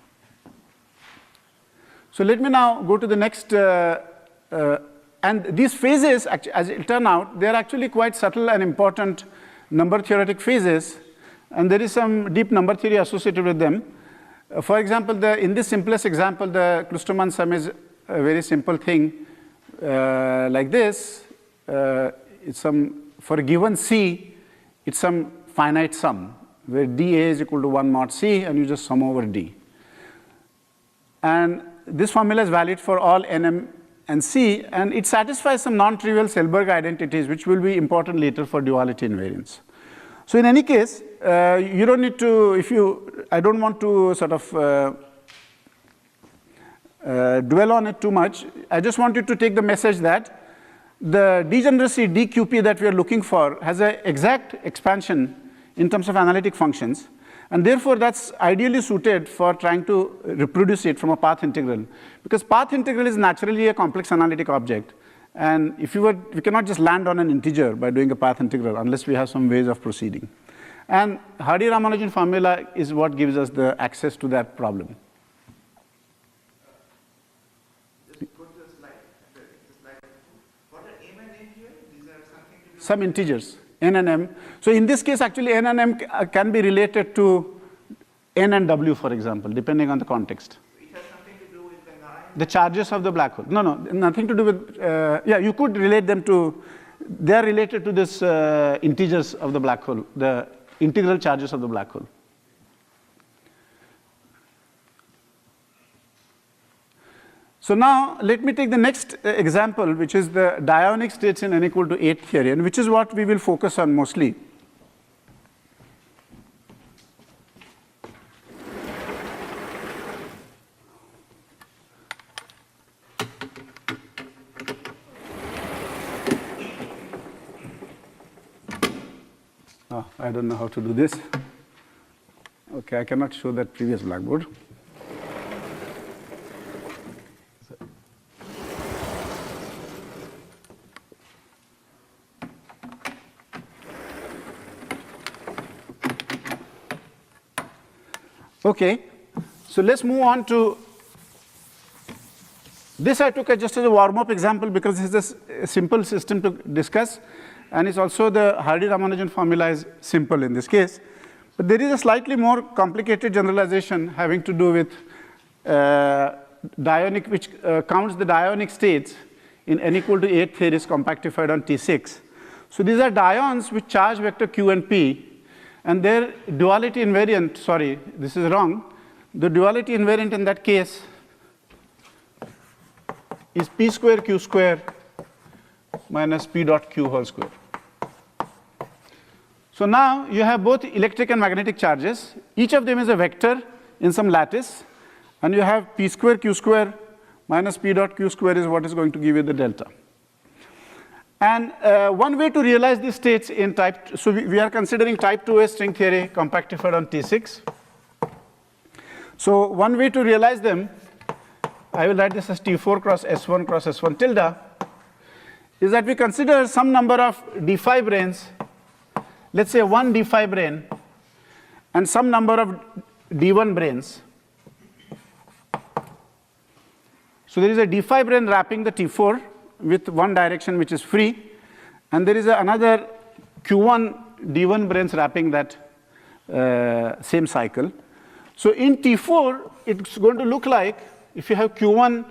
So let me now go to the next, and these phases, as it turned out, they are actually quite subtle and important number theoretic phases, and there is some deep number theory associated with them. For example, in this simplest example, the Kloosterman sum is a very simple thing like this. It's for a given C, it's some finite sum, where dA is equal to 1 mod C, and you just sum over D. And this formula is valid for all Nm and C, and it satisfies some non-trivial Selberg identities, which will be important later for duality invariance. So in any case, you don't need to, I don't want to sort of dwell on it too much. I just want you to take the message that the degeneracy dQp that we are looking for has an exact expansion in terms of analytic functions, and therefore that's ideally suited for trying to reproduce it from a path integral, because path integral is naturally a complex analytic object, and if we cannot just land on an integer by doing a path integral unless we have some ways of proceeding. And Hardy-Ramanujan formula is what gives us the access to that problem. Just go to the slide. What are m and n here? These are something to do Some integers, n and m. So in this case, actually, n and m can be related to n and w, for example, depending on the context. It has something to do with the 9. The charges of the black hole. No, nothing to do with, yeah, you could relate them to, they are related to this integers of the black hole, the integral charges of the black hole. So now let me take the next example, which is the Dionic states in n equal to 8 theory, and which is what we will focus on mostly. Oh, I don't know how to do this. Okay, I cannot show that previous blackboard. Okay, so let's move on to this. I took just as a warm-up example because this is a simple system to discuss, and it's also the Hardy-Ramanujan formula is simple in this case. But there is a slightly more complicated generalization having to do with Dionic, which counts the Dionic states in n equal to 8 theories compactified on T6. So these are dions with charge vector q and p, and their duality invariant, sorry, this is wrong. The duality invariant in that case is p square q square minus p dot q whole square. So now you have both electric and magnetic charges. Each of them is a vector in some lattice, and you have p square q square minus p dot q square is what is going to give you the delta. And one way to realize these states in type, so we are considering type 2A string theory compactified on T6. So one way to realize them, I will write this as T4 cross S1 tilde, is that we consider some number of d5 branes, let's say one d5 brane, and some number of d1 branes. So there is a d5 brane wrapping the T4 with one direction which is free, and there is another q1 d1 branes wrapping that same cycle. So in T4, it's going to look like, if you have q1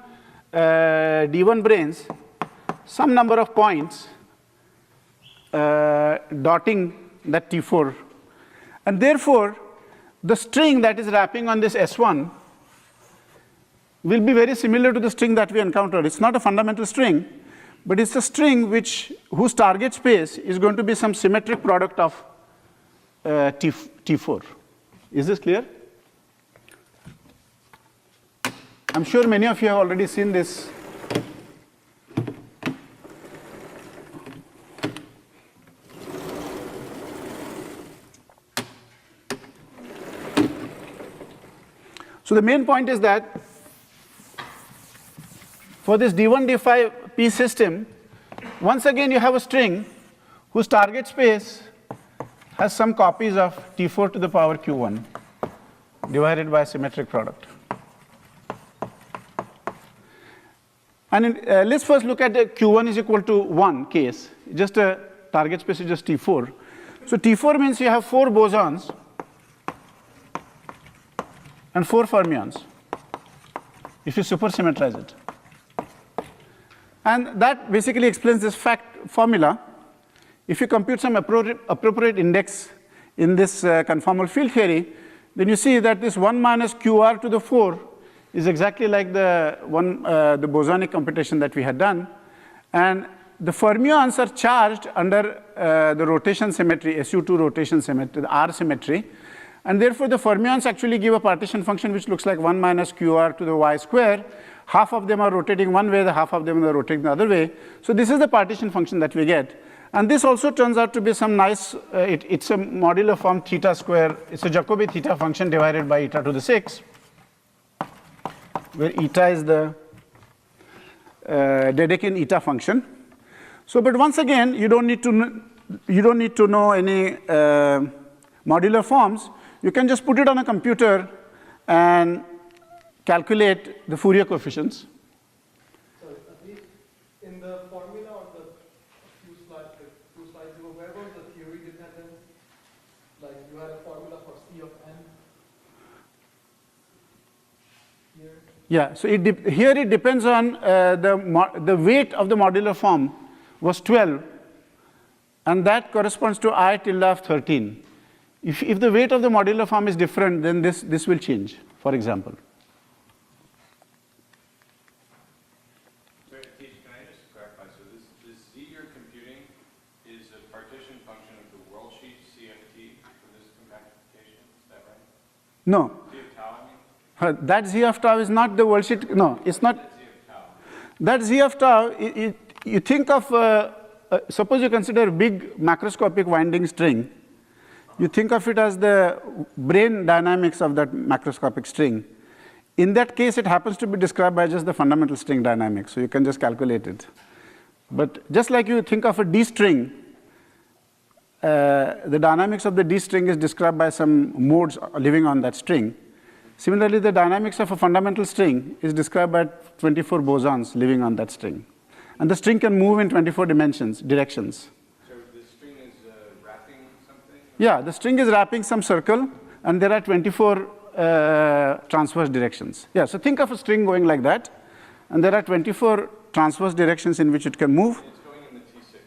d1 branes, some number of points dotting that T4, and therefore the string that is wrapping on this S1 will be very similar to the string that we encountered. It's not a fundamental string, but it's a string whose target space is going to be some symmetric product of T4. Is this clear? I'm sure many of you have already seen this. So the main point is that for this d1, d5 p system, once again you have a string whose target space has some copies of T4 to the power q1 divided by a symmetric product. And let's first look at the q1 is equal to 1 case. Just a target space is just T4. So T4 means you have 4 bosons and 4 fermions if you supersymmetrize it. And that basically explains this formula. If you compute some appropriate index in this conformal field theory, then you see that this 1 minus qr to the 4 is exactly like the bosonic computation that we had done. And the fermions are charged under the rotation symmetry, SU2 rotation symmetry, the R symmetry. And therefore, the fermions actually give a partition function which looks like 1 minus qr to the y square. Half of them are rotating one way, the half of them are rotating the other way. So this is the partition function that we get. And this also turns out to be some nice, it's a modular form theta square. It's a Jacobi theta function divided by eta to the 6, where eta is the Dedekind eta function. So, but once again, you don't need to know any modular forms. You can just put it on a computer and calculate the Fourier coefficients. So at least in the formula on the few slides ago, where was the theory dependence? Like you had a formula for C of n here. Yeah, so here it depends on the weight of the modular form was 12, and that corresponds to I tilde of 13. If the weight of the modular form is different, then this will change, for example. No, that z of tau is not the world sheet. No, it's not. That z of tau, you think of, suppose you consider a big macroscopic winding string. You think of it as the brane dynamics of that macroscopic string. In that case, it happens to be described by just the fundamental string dynamics, so you can just calculate it. But just like you think of a D string, the dynamics of the D string is described by some modes living on that string. Similarly, the dynamics of a fundamental string is described by 24 bosons living on that string. And the string can move in 24 directions. So the string is wrapping something? Yeah, the string is wrapping some circle, and there are 24 transverse directions. Yeah, so think of a string going like that, and there are 24 transverse directions in which it can move. It's going in the T6.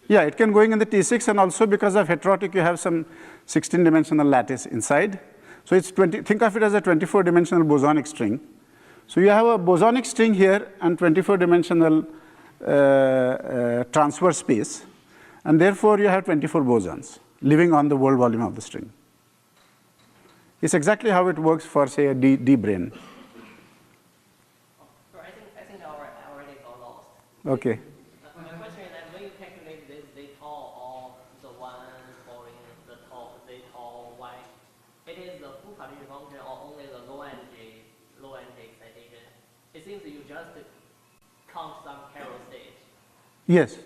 Yeah, it can going in the T6, and also because of heterotic, you have some 16-dimensional lattice inside. So it's think of it as a 24-dimensional bosonic string. So you have a bosonic string here and 24-dimensional transverse space, and therefore you have 24 bosons living on the world volume of the string. It's exactly how it works for, say, a D brane. I think I already got lost. Okay. My question is that when you calculate this, they call all the ones following the top, they call y. It is the full partition function or only the low energy excitation. It seems you just count some Carroll state. Yes.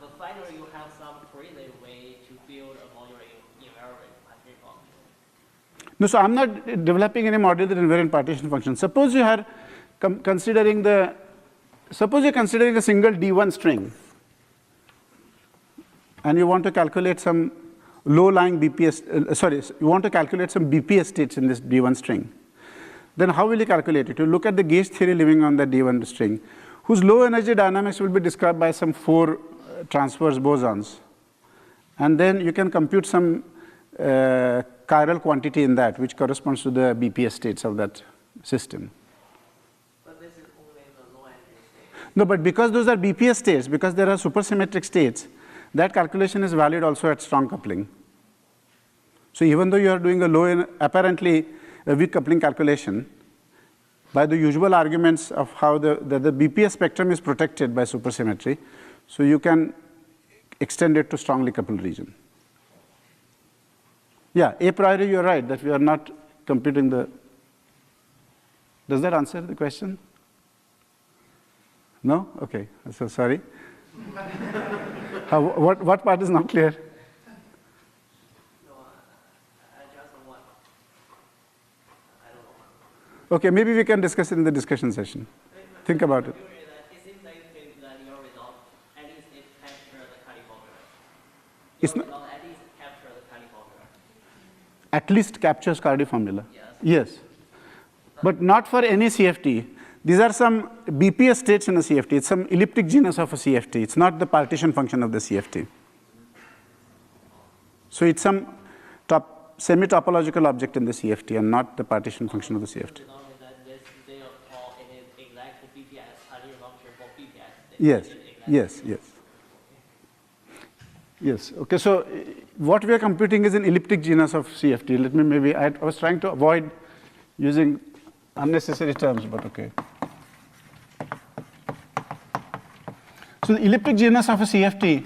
But finally you have some crazy way to build a modular invariant partition function. No, so I'm not developing any modular invariant partition function. Suppose you are considering a single D1 string, and you want to calculate some low-lying BPS, you want to calculate some BPS states in this D1 string. Then how will you calculate it? You look at the gauge theory living on the D1 string, whose low energy dynamics will be described by some 4 transverse bosons. And then you can compute some chiral quantity in that, which corresponds to the BPS states of that system. But this is only the low energy state. No, but because those are BPS states, because there are supersymmetric states, that calculation is valid also at strong coupling. So even though you are doing a apparently a weak coupling calculation, by the usual arguments of how the BPS spectrum is protected by supersymmetry, so you can extend it to strongly coupled region. Yeah, a priori you're right that we are not computing the. Does that answer the question? No? Okay, so sorry. What part is not clear? No, I just want. I don't know. Okay, maybe we can discuss it in the discussion session. Think about it. It seems like that your result at least it captures the Kelly formula. It's Your not, result at least captures the Kelly formula. at least captures Hardy formula. Yes. Yes. But not for any CFT. These are some BPS states in a CFT. It's some elliptic genus of a CFT. It's not the partition function of the CFT. So it's some semi-topological object in the CFT and not the partition function of the CFT. It's only that this therefore it is exact BPS Hardy function for BPS. Yes, yes, yes. Yes, okay, so what we are computing is an elliptic genus of CFT. Let me maybe, I was trying to avoid using unnecessary terms, but okay. So the elliptic genus of a CFT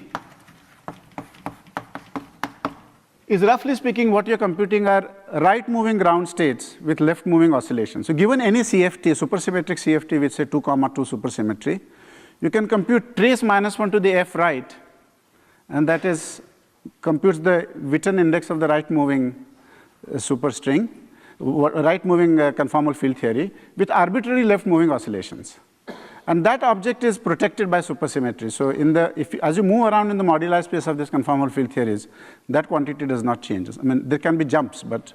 is, roughly speaking, what you're computing are right-moving ground states with left-moving oscillation. So given any CFT, supersymmetric CFT with say 2, 2 supersymmetry, you can compute trace -1 to the f right, and that is computes the Witten index of the right-moving superstring, right-moving conformal field theory with arbitrary left-moving oscillations. And that object is protected by supersymmetry. So as you move around in the moduli space of this conformal field theories, that quantity does not change. I mean, there can be jumps, but.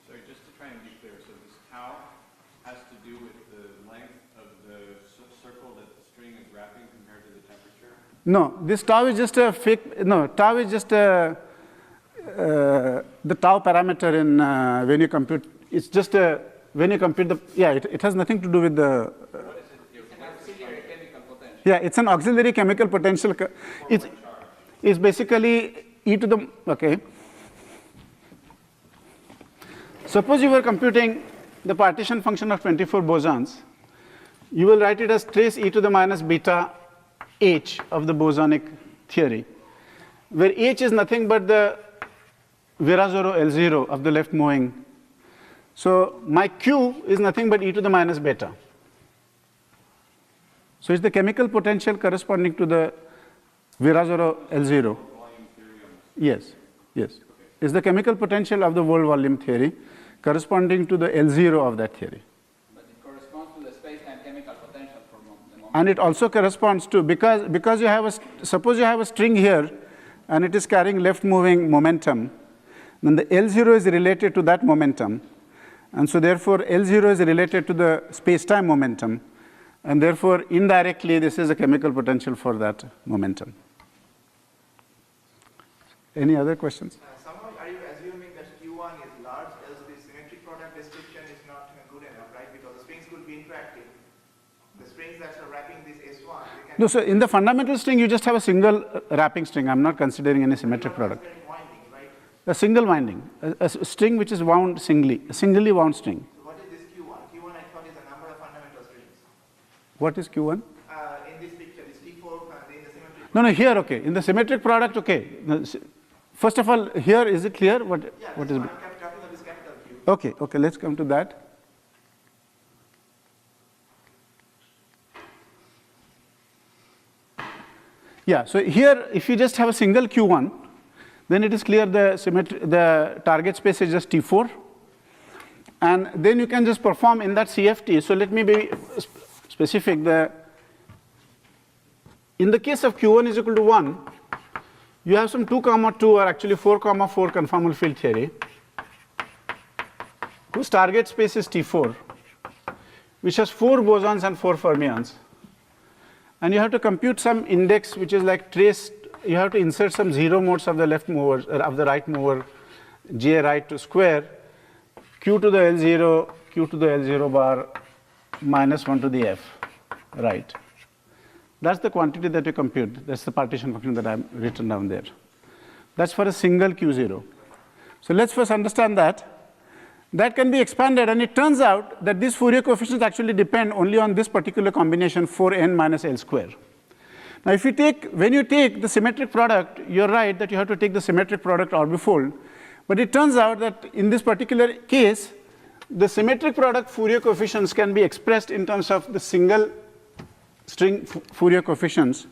Sorry, just to try and be clear, so this tau has to do with the length of the circle that the string is wrapping compared to the temperature? No, this tau is just a fake, no, tau is just the tau parameter in when you compute, it's just when you compute the, yeah, it has nothing to do with the. Yeah, it's an auxiliary chemical potential. It's basically e to the, okay. Suppose you were computing the partition function of 24 bosons, you will write it as trace e to the minus beta h of the bosonic theory, where h is nothing but the Virasoro L0 of the left moving. So my q is nothing but e to the minus beta. So it's the chemical potential corresponding to the Virasoro L0. Yes, yes. It's the chemical potential of the world volume theory corresponding to the L0 of that theory. But it corresponds to the space-time chemical potential for the moment. And it also corresponds to, because you have suppose you have a string here, and it is carrying left-moving momentum, then the L0 is related to that momentum. And so therefore, L0 is related to the space-time momentum. And therefore, indirectly, this is a chemical potential for that momentum. Any other questions? Somehow, are you assuming that Q1 is large, else the symmetric product description is not good enough, right? Because the strings could be interacting. The strings that are wrapping this S1, they can... No, so in the fundamental string, you just have a single wrapping string. I'm not considering any symmetric product. Winding, right? A single winding, a string which is wound singly, a singly wound string. So what is this Q1? Q1 I thought is the number of fundamental strings. What is Q1? In this picture, this T4 in the symmetric... No, here, okay. In the symmetric product, okay. First of all, here, is it clear? What is it? I'm talking about this capital Q. Okay, let's come to that. Yeah, so here, if you just have a single Q1, then it is clear the target space is just T4. And then you can just perform in that CFT. So let me be specific. In the case of Q1 is equal to 1, you have some 2, 2 or actually 4, 4 conformal field theory, whose target space is T4, which has 4 bosons and 4 fermions. And you have to compute some index which is like traced. You have to insert some 0 modes of the left mover, of the right mover, J right to square, Q to the L0, Q to the L0 bar, minus 1 to the F, right. That's the quantity that you compute. That's the partition function that I've written down there. That's for a single Q0. So let's first understand that. That can be expanded, and it turns out that these Fourier coefficients actually depend only on this particular combination 4n minus L square. Now, when you take the symmetric product, you're right that you have to take the symmetric product orbifold. But it turns out that in this particular case, the symmetric product Fourier coefficients can be expressed in terms of the single string Fourier coefficients.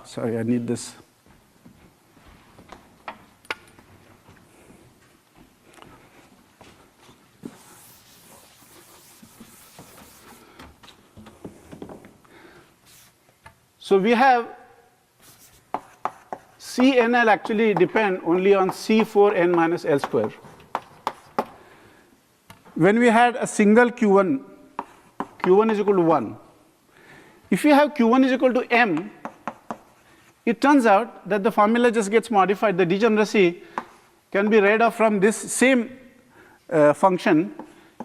Sorry, I need this. So we have CNL actually depend only on C4n minus L square. When we had a single Q1 is equal to 1. If you have Q1 is equal to M, it turns out that the formula just gets modified. The degeneracy can be read off from this same function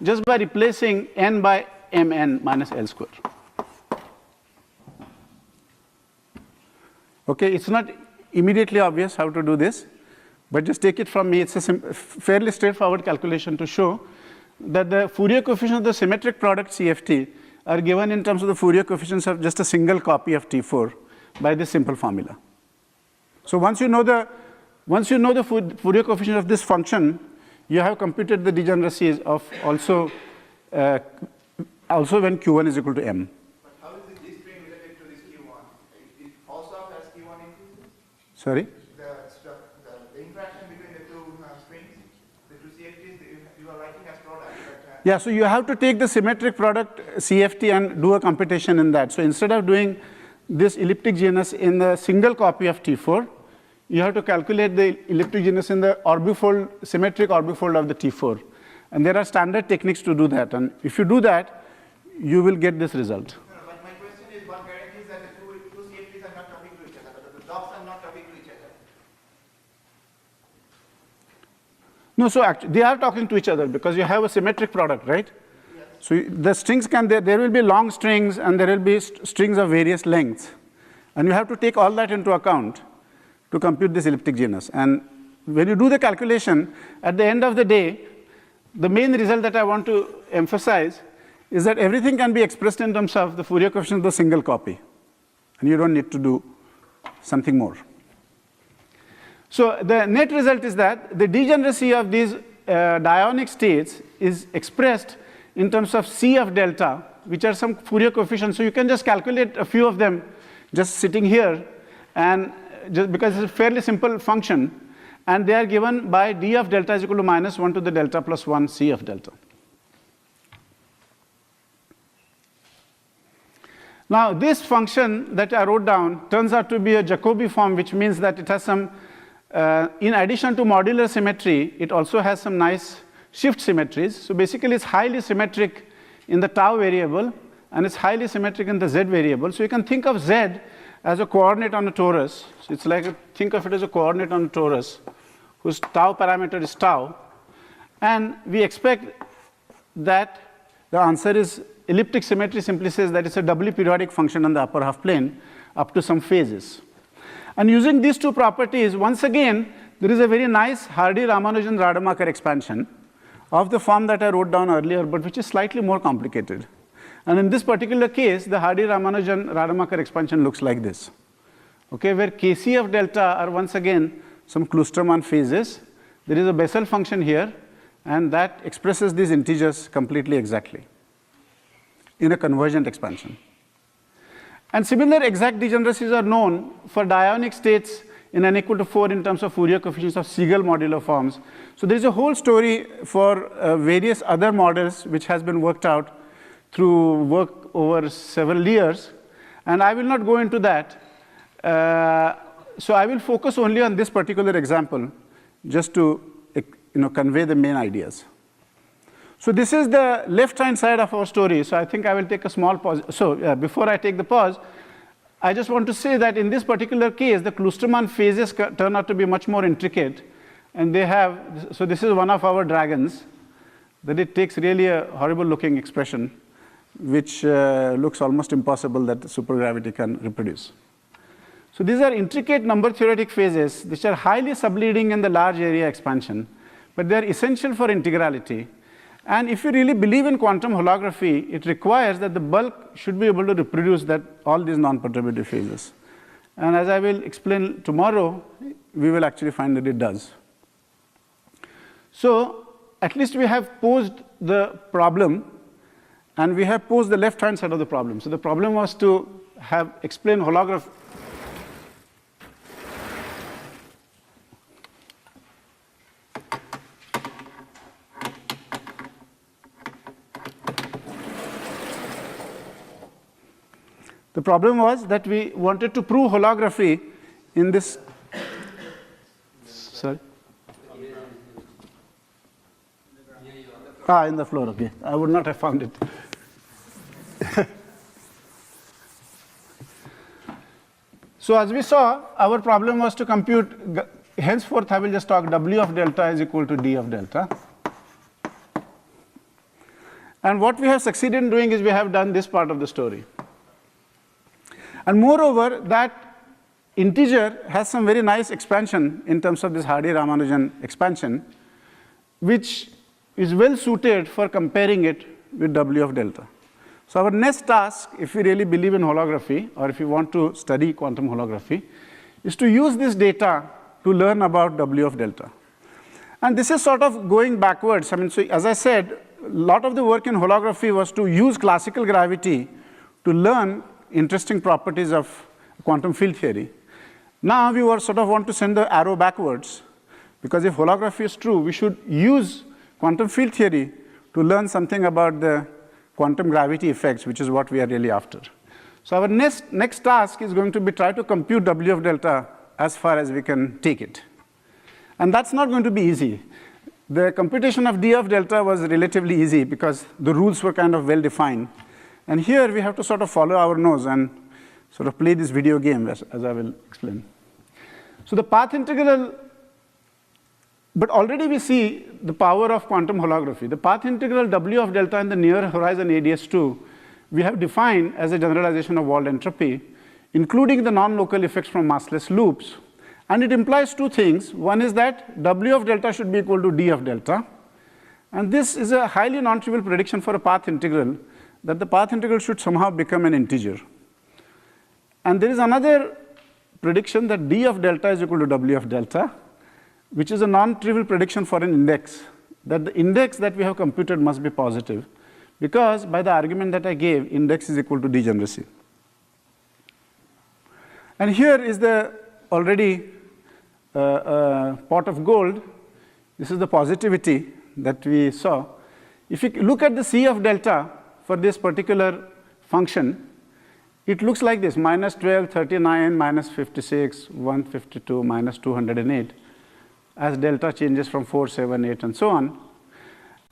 just by replacing n by mn minus L square. Okay, it's not immediately obvious how to do this, but just take it from me. It's a fairly straightforward calculation to show that the Fourier coefficients of the symmetric product CFT are given in terms of the Fourier coefficients of just a single copy of T4 by this simple formula. So once you know the Fourier coefficient of this function, you have computed the degeneracies of also when Q1 is equal to M. But how is this string related to this Q1? It falls off as Q1 increases? Sorry? The interaction between the two strings, the two CFTs, you are writing as product. Yeah, so you have to take the symmetric product CFT and do a computation in that. So instead of doing this elliptic genus in the single copy of T4, you have to calculate the elliptic genus in the orbifold, symmetric orbifold of the T4. And there are standard techniques to do that. And if you do that, you will get this result. No, but my question is, what guarantees that the two CFTs are not talking to each other, that the dots are not talking to each other? No, so actually, they are talking to each other because you have a symmetric product, right? Yes. So the strings there will be long strings and there will be strings of various lengths. And you have to take all that into account to compute this elliptic genus. And when you do the calculation, at the end of the day, the main result that I want to emphasize is that everything can be expressed in terms of the Fourier coefficient of the single copy. And you don't need to do something more. So the net result is that the degeneracy of these Dionic states is expressed in terms of C of delta, which are some Fourier coefficients. So you can just calculate a few of them just sitting here, and just because it's a fairly simple function. And they are given by d of delta is equal to minus 1 to the delta plus 1 c of delta. Now, this function that I wrote down turns out to be a Jacobi form, which means that it has some, in addition to modular symmetry, it also has some nice shift symmetries. So basically, it's highly symmetric in the tau variable, and it's highly symmetric in the z variable. So you can think of z as a coordinate on a torus. So it's like, think of it as a coordinate on a torus, whose tau parameter is tau. And we expect that the answer is elliptic symmetry simply says that it's a doubly periodic function on the upper half plane up to some phases. And using these two properties, once again, there is a very nice Hardy-Ramanujan Rademacher expansion of the form that I wrote down earlier, but which is slightly more complicated. And in this particular case, the Hardy-Ramanujan Rademacher expansion looks like this, okay, where Kc of delta are once again some Kloosterman phases. There is a Bessel function here, and that expresses these integers completely exactly in a convergent expansion. And similar exact degeneracies are known for Dionic states in n equal to 4 in terms of Fourier coefficients of Siegel modular forms. So there is a whole story for various other models which has been worked out through work over several years, and I will not go into that. So I will focus only on this particular example just to convey the main ideas. So this is the left-hand side of our story. So I think I will take a small pause. So before I take the pause, I just want to say that in this particular case, the Kloosterman phases turn out to be much more intricate. And they have, so this is one of our dragons, that it takes really a horrible looking expression, which looks almost impossible that the supergravity can reproduce. So these are intricate number theoretic phases, which are highly subleading in the large area expansion, but they are essential for integrality. And if you really believe in quantum holography, it requires that the bulk should be able to reproduce that all these non-perturbative phases. And as I will explain tomorrow, we will actually find that it does. So at least we have posed the problem, and we have posed the left-hand side of the problem. So the problem was to have explained holography. The problem was that we wanted to prove holography in this. Sorry? In the floor, okay. I would not have found it. So as we saw, our problem was to compute, henceforth I will just talk W of delta is equal to D of delta. And what we have succeeded in doing is we have done this part of the story. And moreover, that integer has some very nice expansion in terms of this Hardy-Ramanujan expansion, which is well suited for comparing it with W of delta. So our next task, if we really believe in holography, or if you want to study quantum holography, is to use this data to learn about W of delta. And this is sort of going backwards. I mean, so as I said, a lot of the work in holography was to use classical gravity to learn interesting properties of quantum field theory. Now we sort of want to send the arrow backwards, because if holography is true, we should use quantum field theory to learn something about the quantum gravity effects, which is what we are really after. So our next task is going to be try to compute W of delta as far as we can take it. And that's not going to be easy. The computation of D of delta was relatively easy because the rules were kind of well defined. And here we have to sort of follow our nose and sort of play this video game, as I will explain. So the path integral, but already we see the power of quantum holography. The path integral W of delta in the near horizon ADS2, we have defined as a generalization of Wald entropy, including the non-local effects from massless loops. And it implies two things. One is that W of delta should be equal to D of delta. And this is a highly non-trivial prediction for a path integral, that the path integral should somehow become an integer. And there is another prediction that D of delta is equal to W of delta, which is a non-trivial prediction for an index, that the index that we have computed must be positive, because by the argument that I gave, index is equal to degeneracy. And here is the already pot of gold. This is the positivity that we saw. If you look at the C of delta for this particular function, it looks like this: minus 12, 39, minus 56, 152, minus 208, as delta changes from 4, 7, 8, and so on.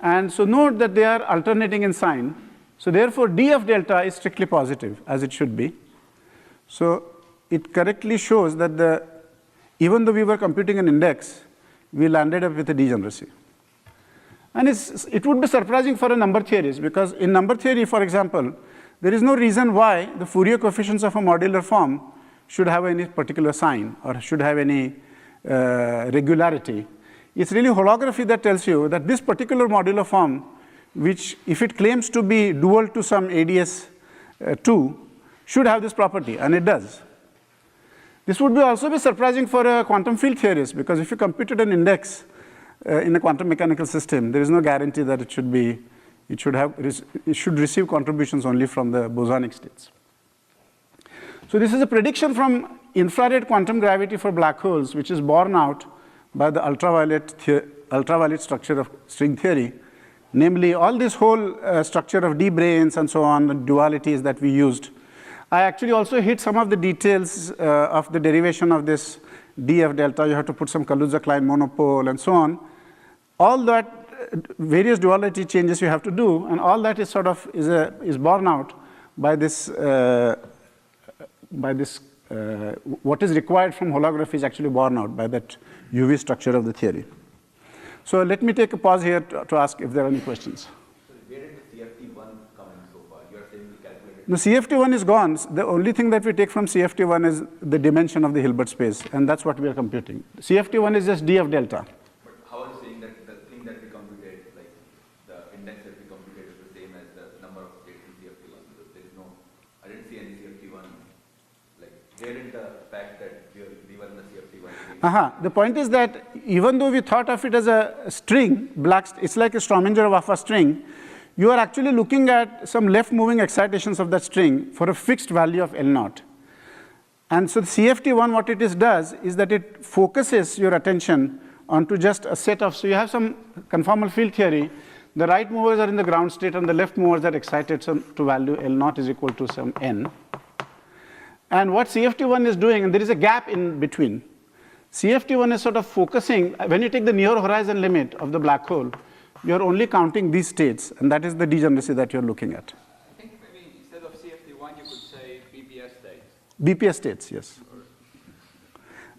And so note that they are alternating in sign. So therefore, D of delta is strictly positive, as it should be. So it correctly shows that even though we were computing an index, we landed up with a degeneracy. And it would be surprising for a number theorist, because in number theory, for example, there is no reason why the Fourier coefficients of a modular form should have any particular sign or should have any regularity. It's really holography that tells you that this particular modular form, which if it claims to be dual to some ADS2, should have this property, and it does. This would also be surprising for a quantum field theorist, because if you computed an index in a quantum mechanical system, there is no guarantee that it should receive contributions only from the bosonic states. So this is a prediction from infrared quantum gravity for black holes, which is borne out by the ultraviolet structure of string theory, namely all this whole structure of D branes and so on, the dualities that we used. I actually also hit some of the details of the derivation of this D of delta. You have to put some Kaluza-Klein monopole and so on. All that various duality changes you have to do, and all that is sort of is borne out by this what is required from holography is actually borne out by that UV structure of the theory. So let me take a pause here to ask if there are any questions. So where did the CFT1 come in so far? You are saying we calculated. The CFT1 is gone. The only thing that we take from CFT1 is the dimension of the Hilbert space, and that's what we are computing. CFT1 is just D of delta. But how are you saying that the thing that we computed, like the index that we computed, is the same as the number of states in CFT1? Because there is no, I didn't see any CFT1. Like, where did the fact that we were in the CFT1? The point is that even though we thought of it as a string, it's like a Strominger of a string, you are actually looking at some left moving excitations of that string for a fixed value of L0. And so the CFT1, what it does is that it focuses your attention onto just a set of, so you have some conformal field theory, the right movers are in the ground state and the left movers are excited to value L0 is equal to some n. And what CFT1 is doing, and there is a gap in between. CFT1 is sort of focusing, when you take the near horizon limit of the black hole, you're only counting these states, and that is the degeneracy that you're looking at. I think maybe instead of CFT1, you could say BPS states. BPS states, yes.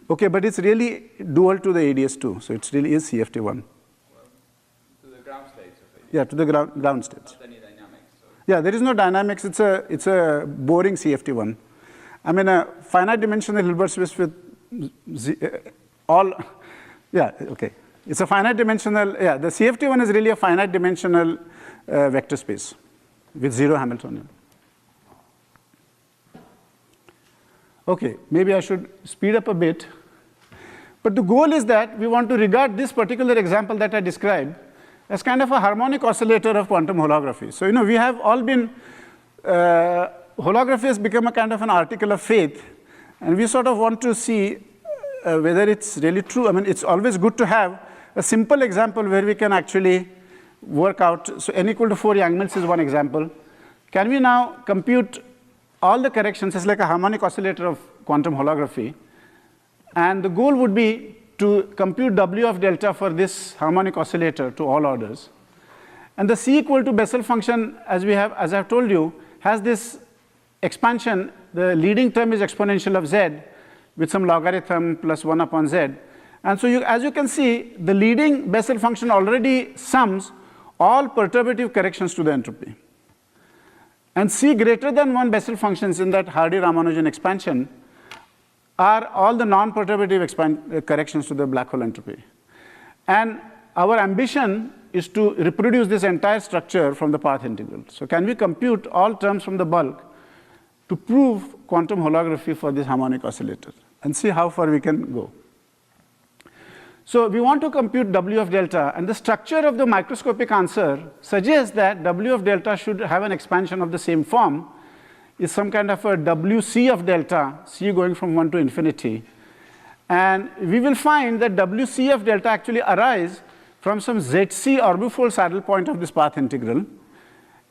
Okay, but it's really dual to the ADS2, so it really is CFT1. Well, to the ground states of it. Yeah, to the ground states. Not any dynamics. So. Yeah, there is no dynamics. It's a boring CFT1. I mean, a finite dimensional Hilbert space with it's a finite dimensional, the CFT1 is really a finite dimensional vector space with 0 Hamiltonian. Okay, maybe I should speed up a bit. But the goal is that we want to regard this particular example that I described as kind of a harmonic oscillator of quantum holography. So, we have all been, holography has become a kind of an article of faith, and we sort of want to see whether it's really true. I mean, it's always good to have a simple example where we can actually work out. So n equal to 4 Yang-Mills is one example. Can we now compute all the corrections? It's like a harmonic oscillator of quantum holography. And the goal would be to compute W of delta for this harmonic oscillator to all orders. And the C equal to Bessel function, as I've told you, has this expansion. The leading term is exponential of Z with some logarithm plus 1 upon Z. And so as you can see, the leading Bessel function already sums all perturbative corrections to the entropy. And C greater than 1 Bessel functions in that Hardy-Ramanujan expansion are all the non-perturbative corrections to the black hole entropy. And our ambition is to reproduce this entire structure from the path integral. So can we compute all terms from the bulk to prove quantum holography for this harmonic oscillator and see how far we can go? So we want to compute W of delta, and the structure of the microscopic answer suggests that W of delta should have an expansion of the same form. Is some kind of a WC of delta, C going from 1 to infinity. And we will find that WCF delta actually arise from some ZC orbifold saddle point of this path integral,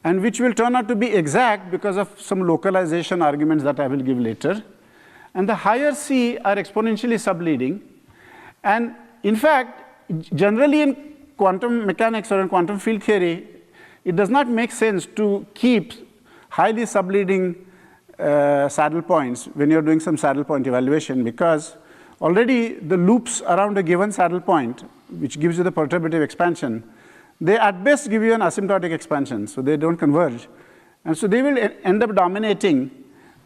and which will turn out to be exact because of some localization arguments that I will give later. And the higher C are exponentially subleading. And in fact, generally in quantum mechanics or in quantum field theory, it does not make sense to keep highly subleading saddle points when you're doing some saddle point evaluation, because already the loops around a given saddle point, which gives you the perturbative expansion, they at best give you an asymptotic expansion, so they don't converge. And so they will end up dominating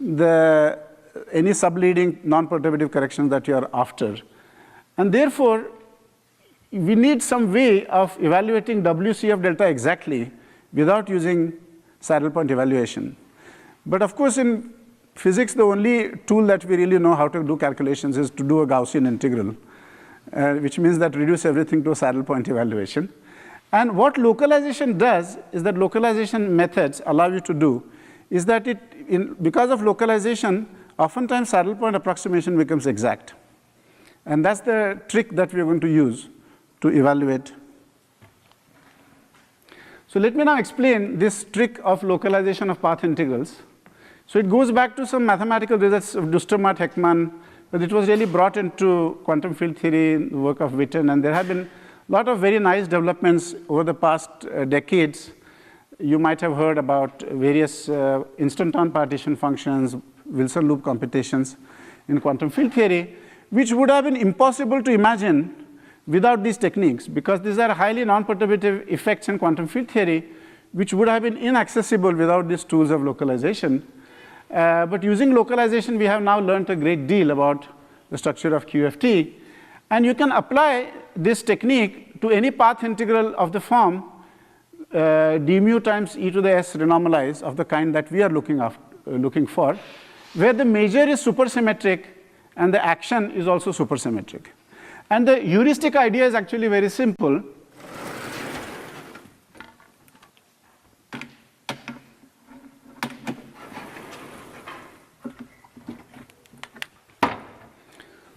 any subleading non-perturbative corrections that you are after. And therefore, we need some way of evaluating WCF delta exactly without using saddle point evaluation. But of course, in physics, the only tool that we really know how to do calculations is to do a Gaussian integral, which means that reduce everything to a saddle point evaluation. And what localization does is that localization methods allow you to do is that because of localization, oftentimes saddle point approximation becomes exact. And that's the trick that we're going to use to evaluate. So let me now explain this trick of localization of path integrals. So it goes back to some mathematical results of Dustermaat, Heckman, but it was really brought into quantum field theory in the work of Witten, and there have been a lot of very nice developments over the past decades. You might have heard about various instanton partition functions, Wilson loop computations in quantum field theory, which would have been impossible to imagine without these techniques, because these are highly non-perturbative effects in quantum field theory, which would have been inaccessible without these tools of localization. But using localization, we have now learned a great deal about the structure of QFT. And you can apply this technique to any path integral of the form d mu times e to the s renormalized of the kind that we are looking for, where the measure is supersymmetric and the action is also supersymmetric. And the heuristic idea is actually very simple.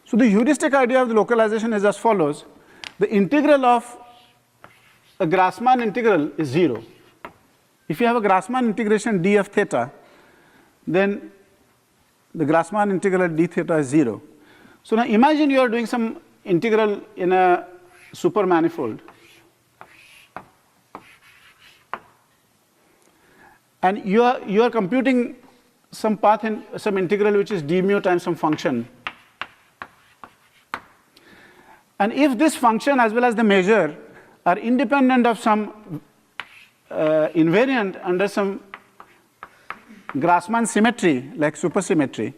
So the heuristic idea of the localization is as follows. The integral of a Grassmann integral is 0. If you have a Grassmann integration d of theta, then the Grassmann integral d theta is 0. So now imagine you are doing some integral in a supermanifold. And you are computing some path in some integral which is d mu times some function. And if this function as well as the measure are independent of some invariant under some Grassmann symmetry, like supersymmetry,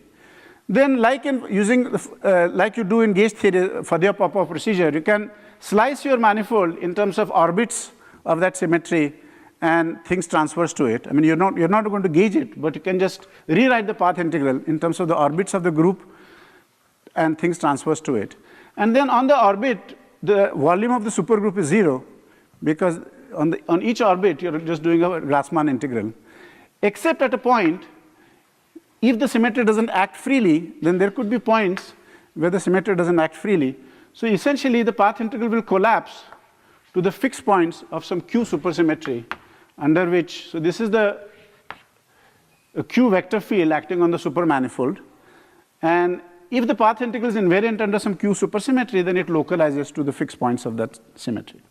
then like you do in gauge theory, Fourier-Popov procedure, you can slice your manifold in terms of orbits of that symmetry and things transverse to it. I mean, you're not going to gauge it, but you can just rewrite the path integral in terms of the orbits of the group and things transverse to it. And then on the orbit, the volume of the supergroup is 0, because on each orbit, you're just doing a Grassmann integral. Except at a point, if the symmetry doesn't act freely, then there could be points where the symmetry doesn't act freely. So essentially, the path integral will collapse to the fixed points of some Q supersymmetry, under which, so this is a Q vector field acting on the supermanifold. And if the path integral is invariant under some Q supersymmetry, then it localizes to the fixed points of that symmetry.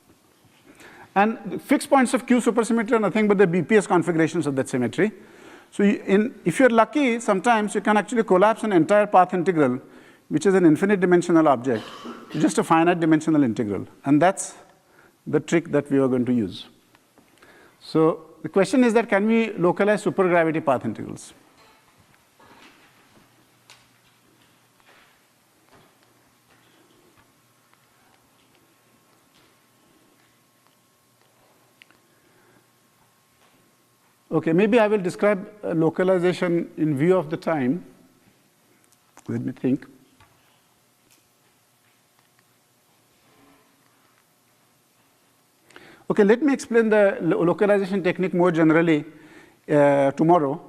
And the fixed points of Q supersymmetry are nothing but the BPS configurations of that symmetry. So if you're lucky, sometimes you can actually collapse an entire path integral, which is an infinite dimensional object, to just a finite dimensional integral. And that's the trick that we are going to use. So the question is that can we localize supergravity path integrals? Okay, maybe I will describe localization in view of the time. Let me think. Okay, let me explain the localization technique more generally tomorrow.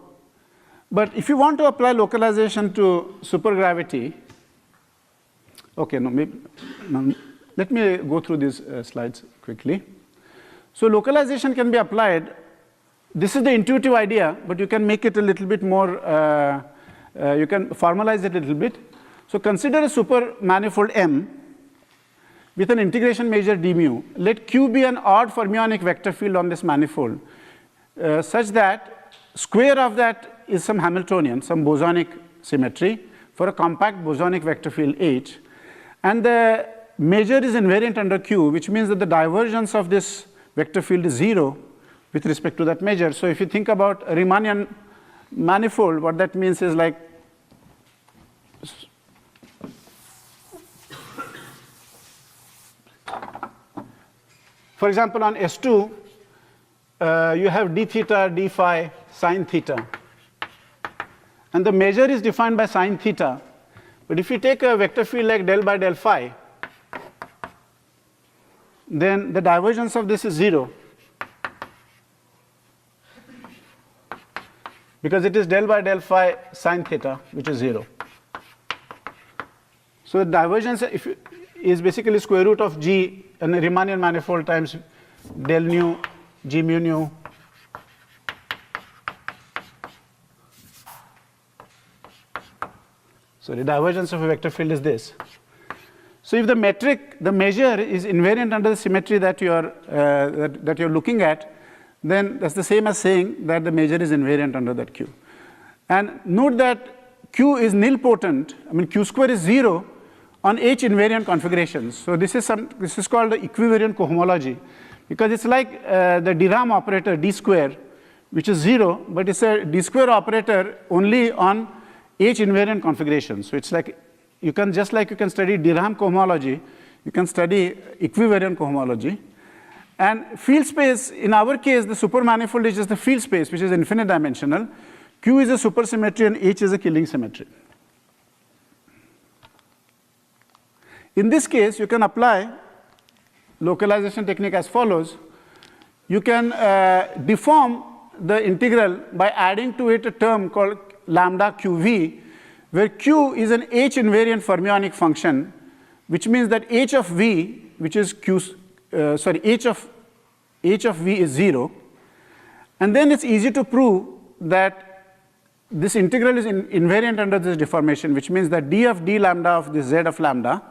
But if you want to apply localization to supergravity, Okay, no, let me go through these slides quickly. So localization can be applied. This is the intuitive idea, but you can make it a little bit more, you can formalize it a little bit. So consider a super manifold M with an integration measure d mu. Let Q be an odd fermionic vector field on this manifold such that square of that is some Hamiltonian, some bosonic symmetry for a compact bosonic vector field H. And the measure is invariant under Q, which means that the divergence of this vector field is 0 with respect to that measure. So if you think about a Riemannian manifold, what that means is like, for example, on S2, you have d theta, d phi, sine theta. And the measure is defined by sine theta. But if you take a vector field like del by del phi, then the divergence of this is 0. Because it is del by del phi sine theta, which is 0. So the divergence is basically square root of G in a Riemannian manifold times del nu, G mu nu. So the divergence of a vector field is this. So if the metric, the measure is invariant under the symmetry that you are that you're looking at, then that's the same as saying that the measure is invariant under that Q. And note that Q is nilpotent. I mean Q square is 0 on H invariant configurations. So this is called the equivariant cohomology, because it's like the Dirham operator d square, which is 0, but it's a d square operator only on H invariant configuration. So it's like you can, just like you can study Dirham cohomology, you can study equivariant cohomology. And field space, in our case, the supermanifold is just the field space, which is infinite dimensional. Q is a supersymmetry and H is a killing symmetry. In this case, you can apply localization technique as follows. You can deform the integral by adding to it a term called lambda qv, where q is an H invariant fermionic function, which means that H of v, which is H of v is 0. And then it's easy to prove that this integral is invariant under this deformation, which means that d of d lambda of this z of lambda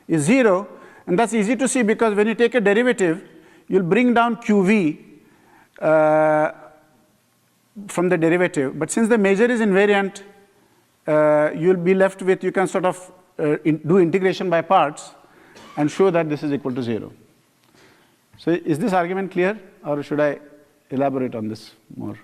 is 0. And that's easy to see because when you take a derivative, you'll bring down qv from the derivative. But since the measure is invariant, you'll be left with, you can sort of do integration by parts and show that this is equal to 0. So is this argument clear, or should I elaborate on this more?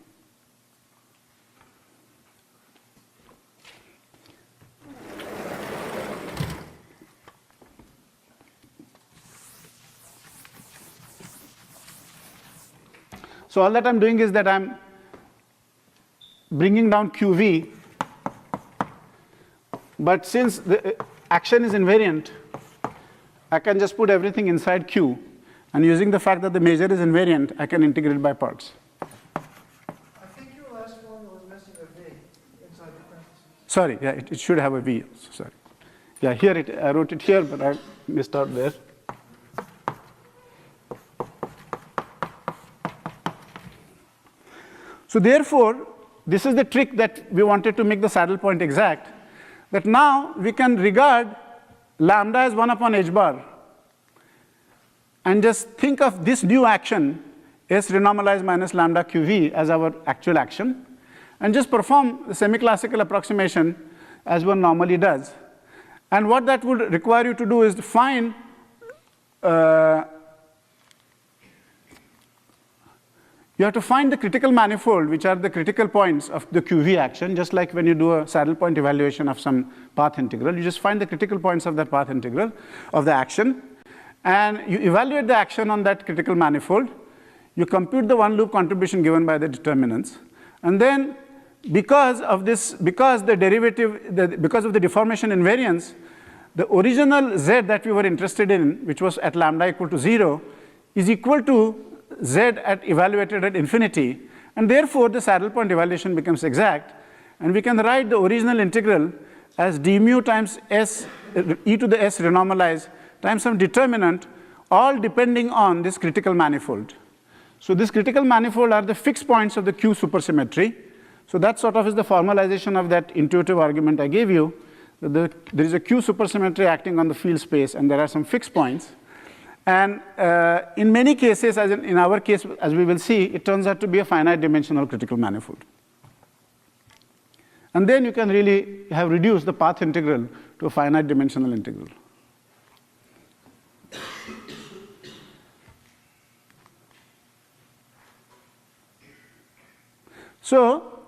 So all that I'm doing is that I'm bringing down qv, but since the action is invariant, I can just put everything inside q, and using the fact that the measure is invariant, I can integrate by parts. I think your last formula was missing a V inside the parentheses. Sorry, yeah, it should have a V also, sorry. Yeah, here I wrote it here, but I missed out there. So therefore, this is the trick that we wanted to make the saddle point exact, that now we can regard lambda as 1 upon h bar and just think of this new action S renormalized minus lambda qv as our actual action and just perform the semi-classical approximation as one normally does. And what that would require you to do is to find you have to find the critical manifold, which are the critical points of the QV action, just like when you do a saddle point evaluation of some path integral. You just find the critical points of that path integral of the action, and you evaluate the action on that critical manifold. You compute the one loop contribution given by the determinants, and then because of this, because of the deformation invariance, the original z that we were interested in, which was at lambda equal to 0, is equal to z at evaluated at infinity, and therefore the saddle point evaluation becomes exact, and we can write the original integral as d mu times s e to the s renormalized times some determinant, all depending on this critical manifold. So this critical manifold are the fixed points of the Q supersymmetry. So that sort of is the formalization of that intuitive argument I gave you. There is a Q supersymmetry acting on the field space, and there are some fixed points. And in many cases, as in our case, as we will see, it turns out to be a finite dimensional critical manifold. And then you can really have reduced the path integral to a finite dimensional integral. So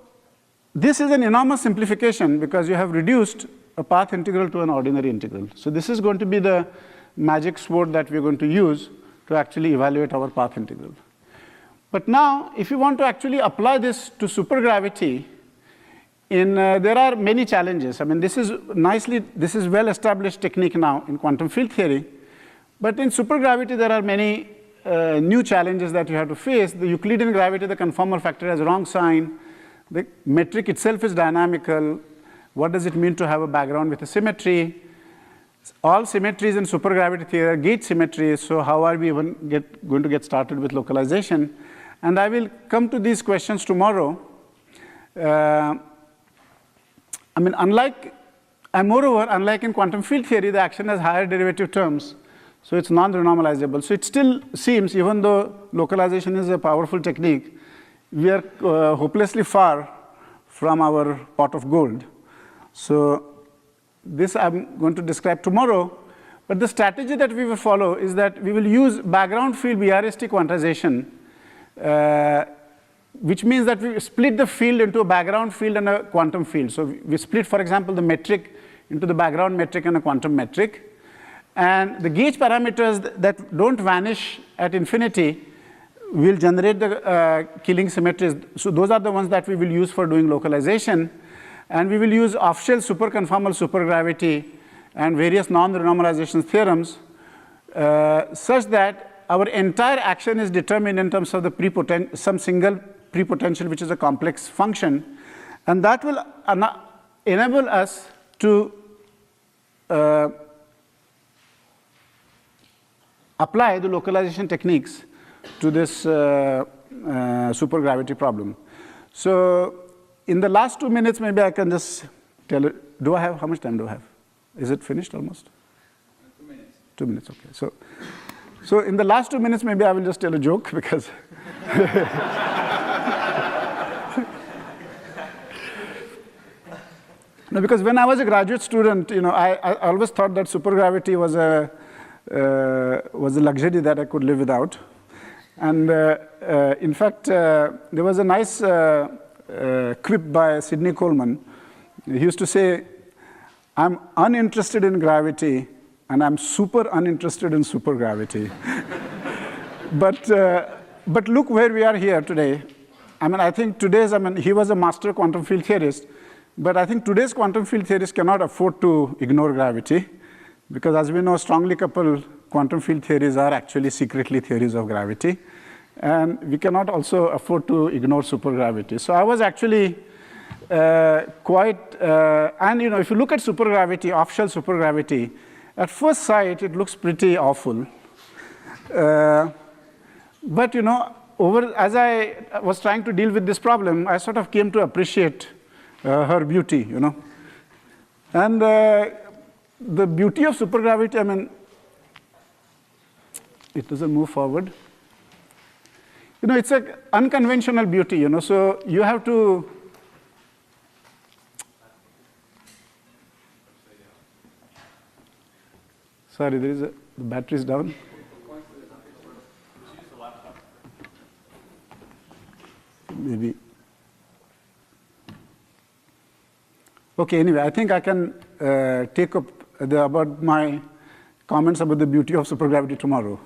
this is an enormous simplification because you have reduced a path integral to an ordinary integral. So this is going to be the magic sword that we're going to use to actually evaluate our path integral. But now, if you want to actually apply this to supergravity, there are many challenges. I mean, this is well-established technique now in quantum field theory. But in supergravity, there are many new challenges that you have to face. The Euclidean gravity, the conformal factor has a wrong sign. The metric itself is dynamical. What does it mean to have a background with a symmetry? All symmetries in supergravity theory are gauge symmetries, so how are we even going to get started with localization? And I will come to these questions tomorrow. I mean, moreover, unlike in quantum field theory, the action has higher derivative terms, so it's non-renormalizable. So it still seems, even though localization is a powerful technique, we are hopelessly far from our pot of gold. So this I'm going to describe tomorrow. But the strategy that we will follow is that we will use background field BRST quantization, which means that we split the field into a background field and a quantum field. So we split, for example, the metric into the background metric and a quantum metric. And the gauge parameters that don't vanish at infinity will generate the killing symmetries. So those are the ones that we will use for doing localization. And we will use off-shell superconformal supergravity and various non-renormalization theorems such that our entire action is determined in terms of the some single prepotential, which is a complex function. And that will enable us to apply the localization techniques to this supergravity problem. So in the last 2 minutes, maybe I can just tell you, how much time do I have? Is it finished almost? 2 minutes. 2 minutes, okay. So in the last 2 minutes, maybe I will just tell a joke because no, because when I was a graduate student, I always thought that supergravity was a luxury that I could live without. And in fact, there was a nice quip by Sidney Coleman. He used to say, I'm uninterested in gravity, and I'm super uninterested in supergravity. But look where we are here today. I mean, I think he was a master quantum field theorist, but I think today's quantum field theorists cannot afford to ignore gravity, because as we know, strongly coupled quantum field theories are actually secretly theories of gravity. And we cannot also afford to ignore supergravity. So I was actually and if you look at supergravity, off-shell supergravity, at first sight, it looks pretty awful. But as I was trying to deal with this problem, I sort of came to appreciate her beauty, And the beauty of supergravity, I mean, it doesn't move forward. It's an unconventional beauty, so you have to. Sorry, the battery is down. Maybe. Okay, anyway, I think I can take up about my comments about the beauty of supergravity tomorrow.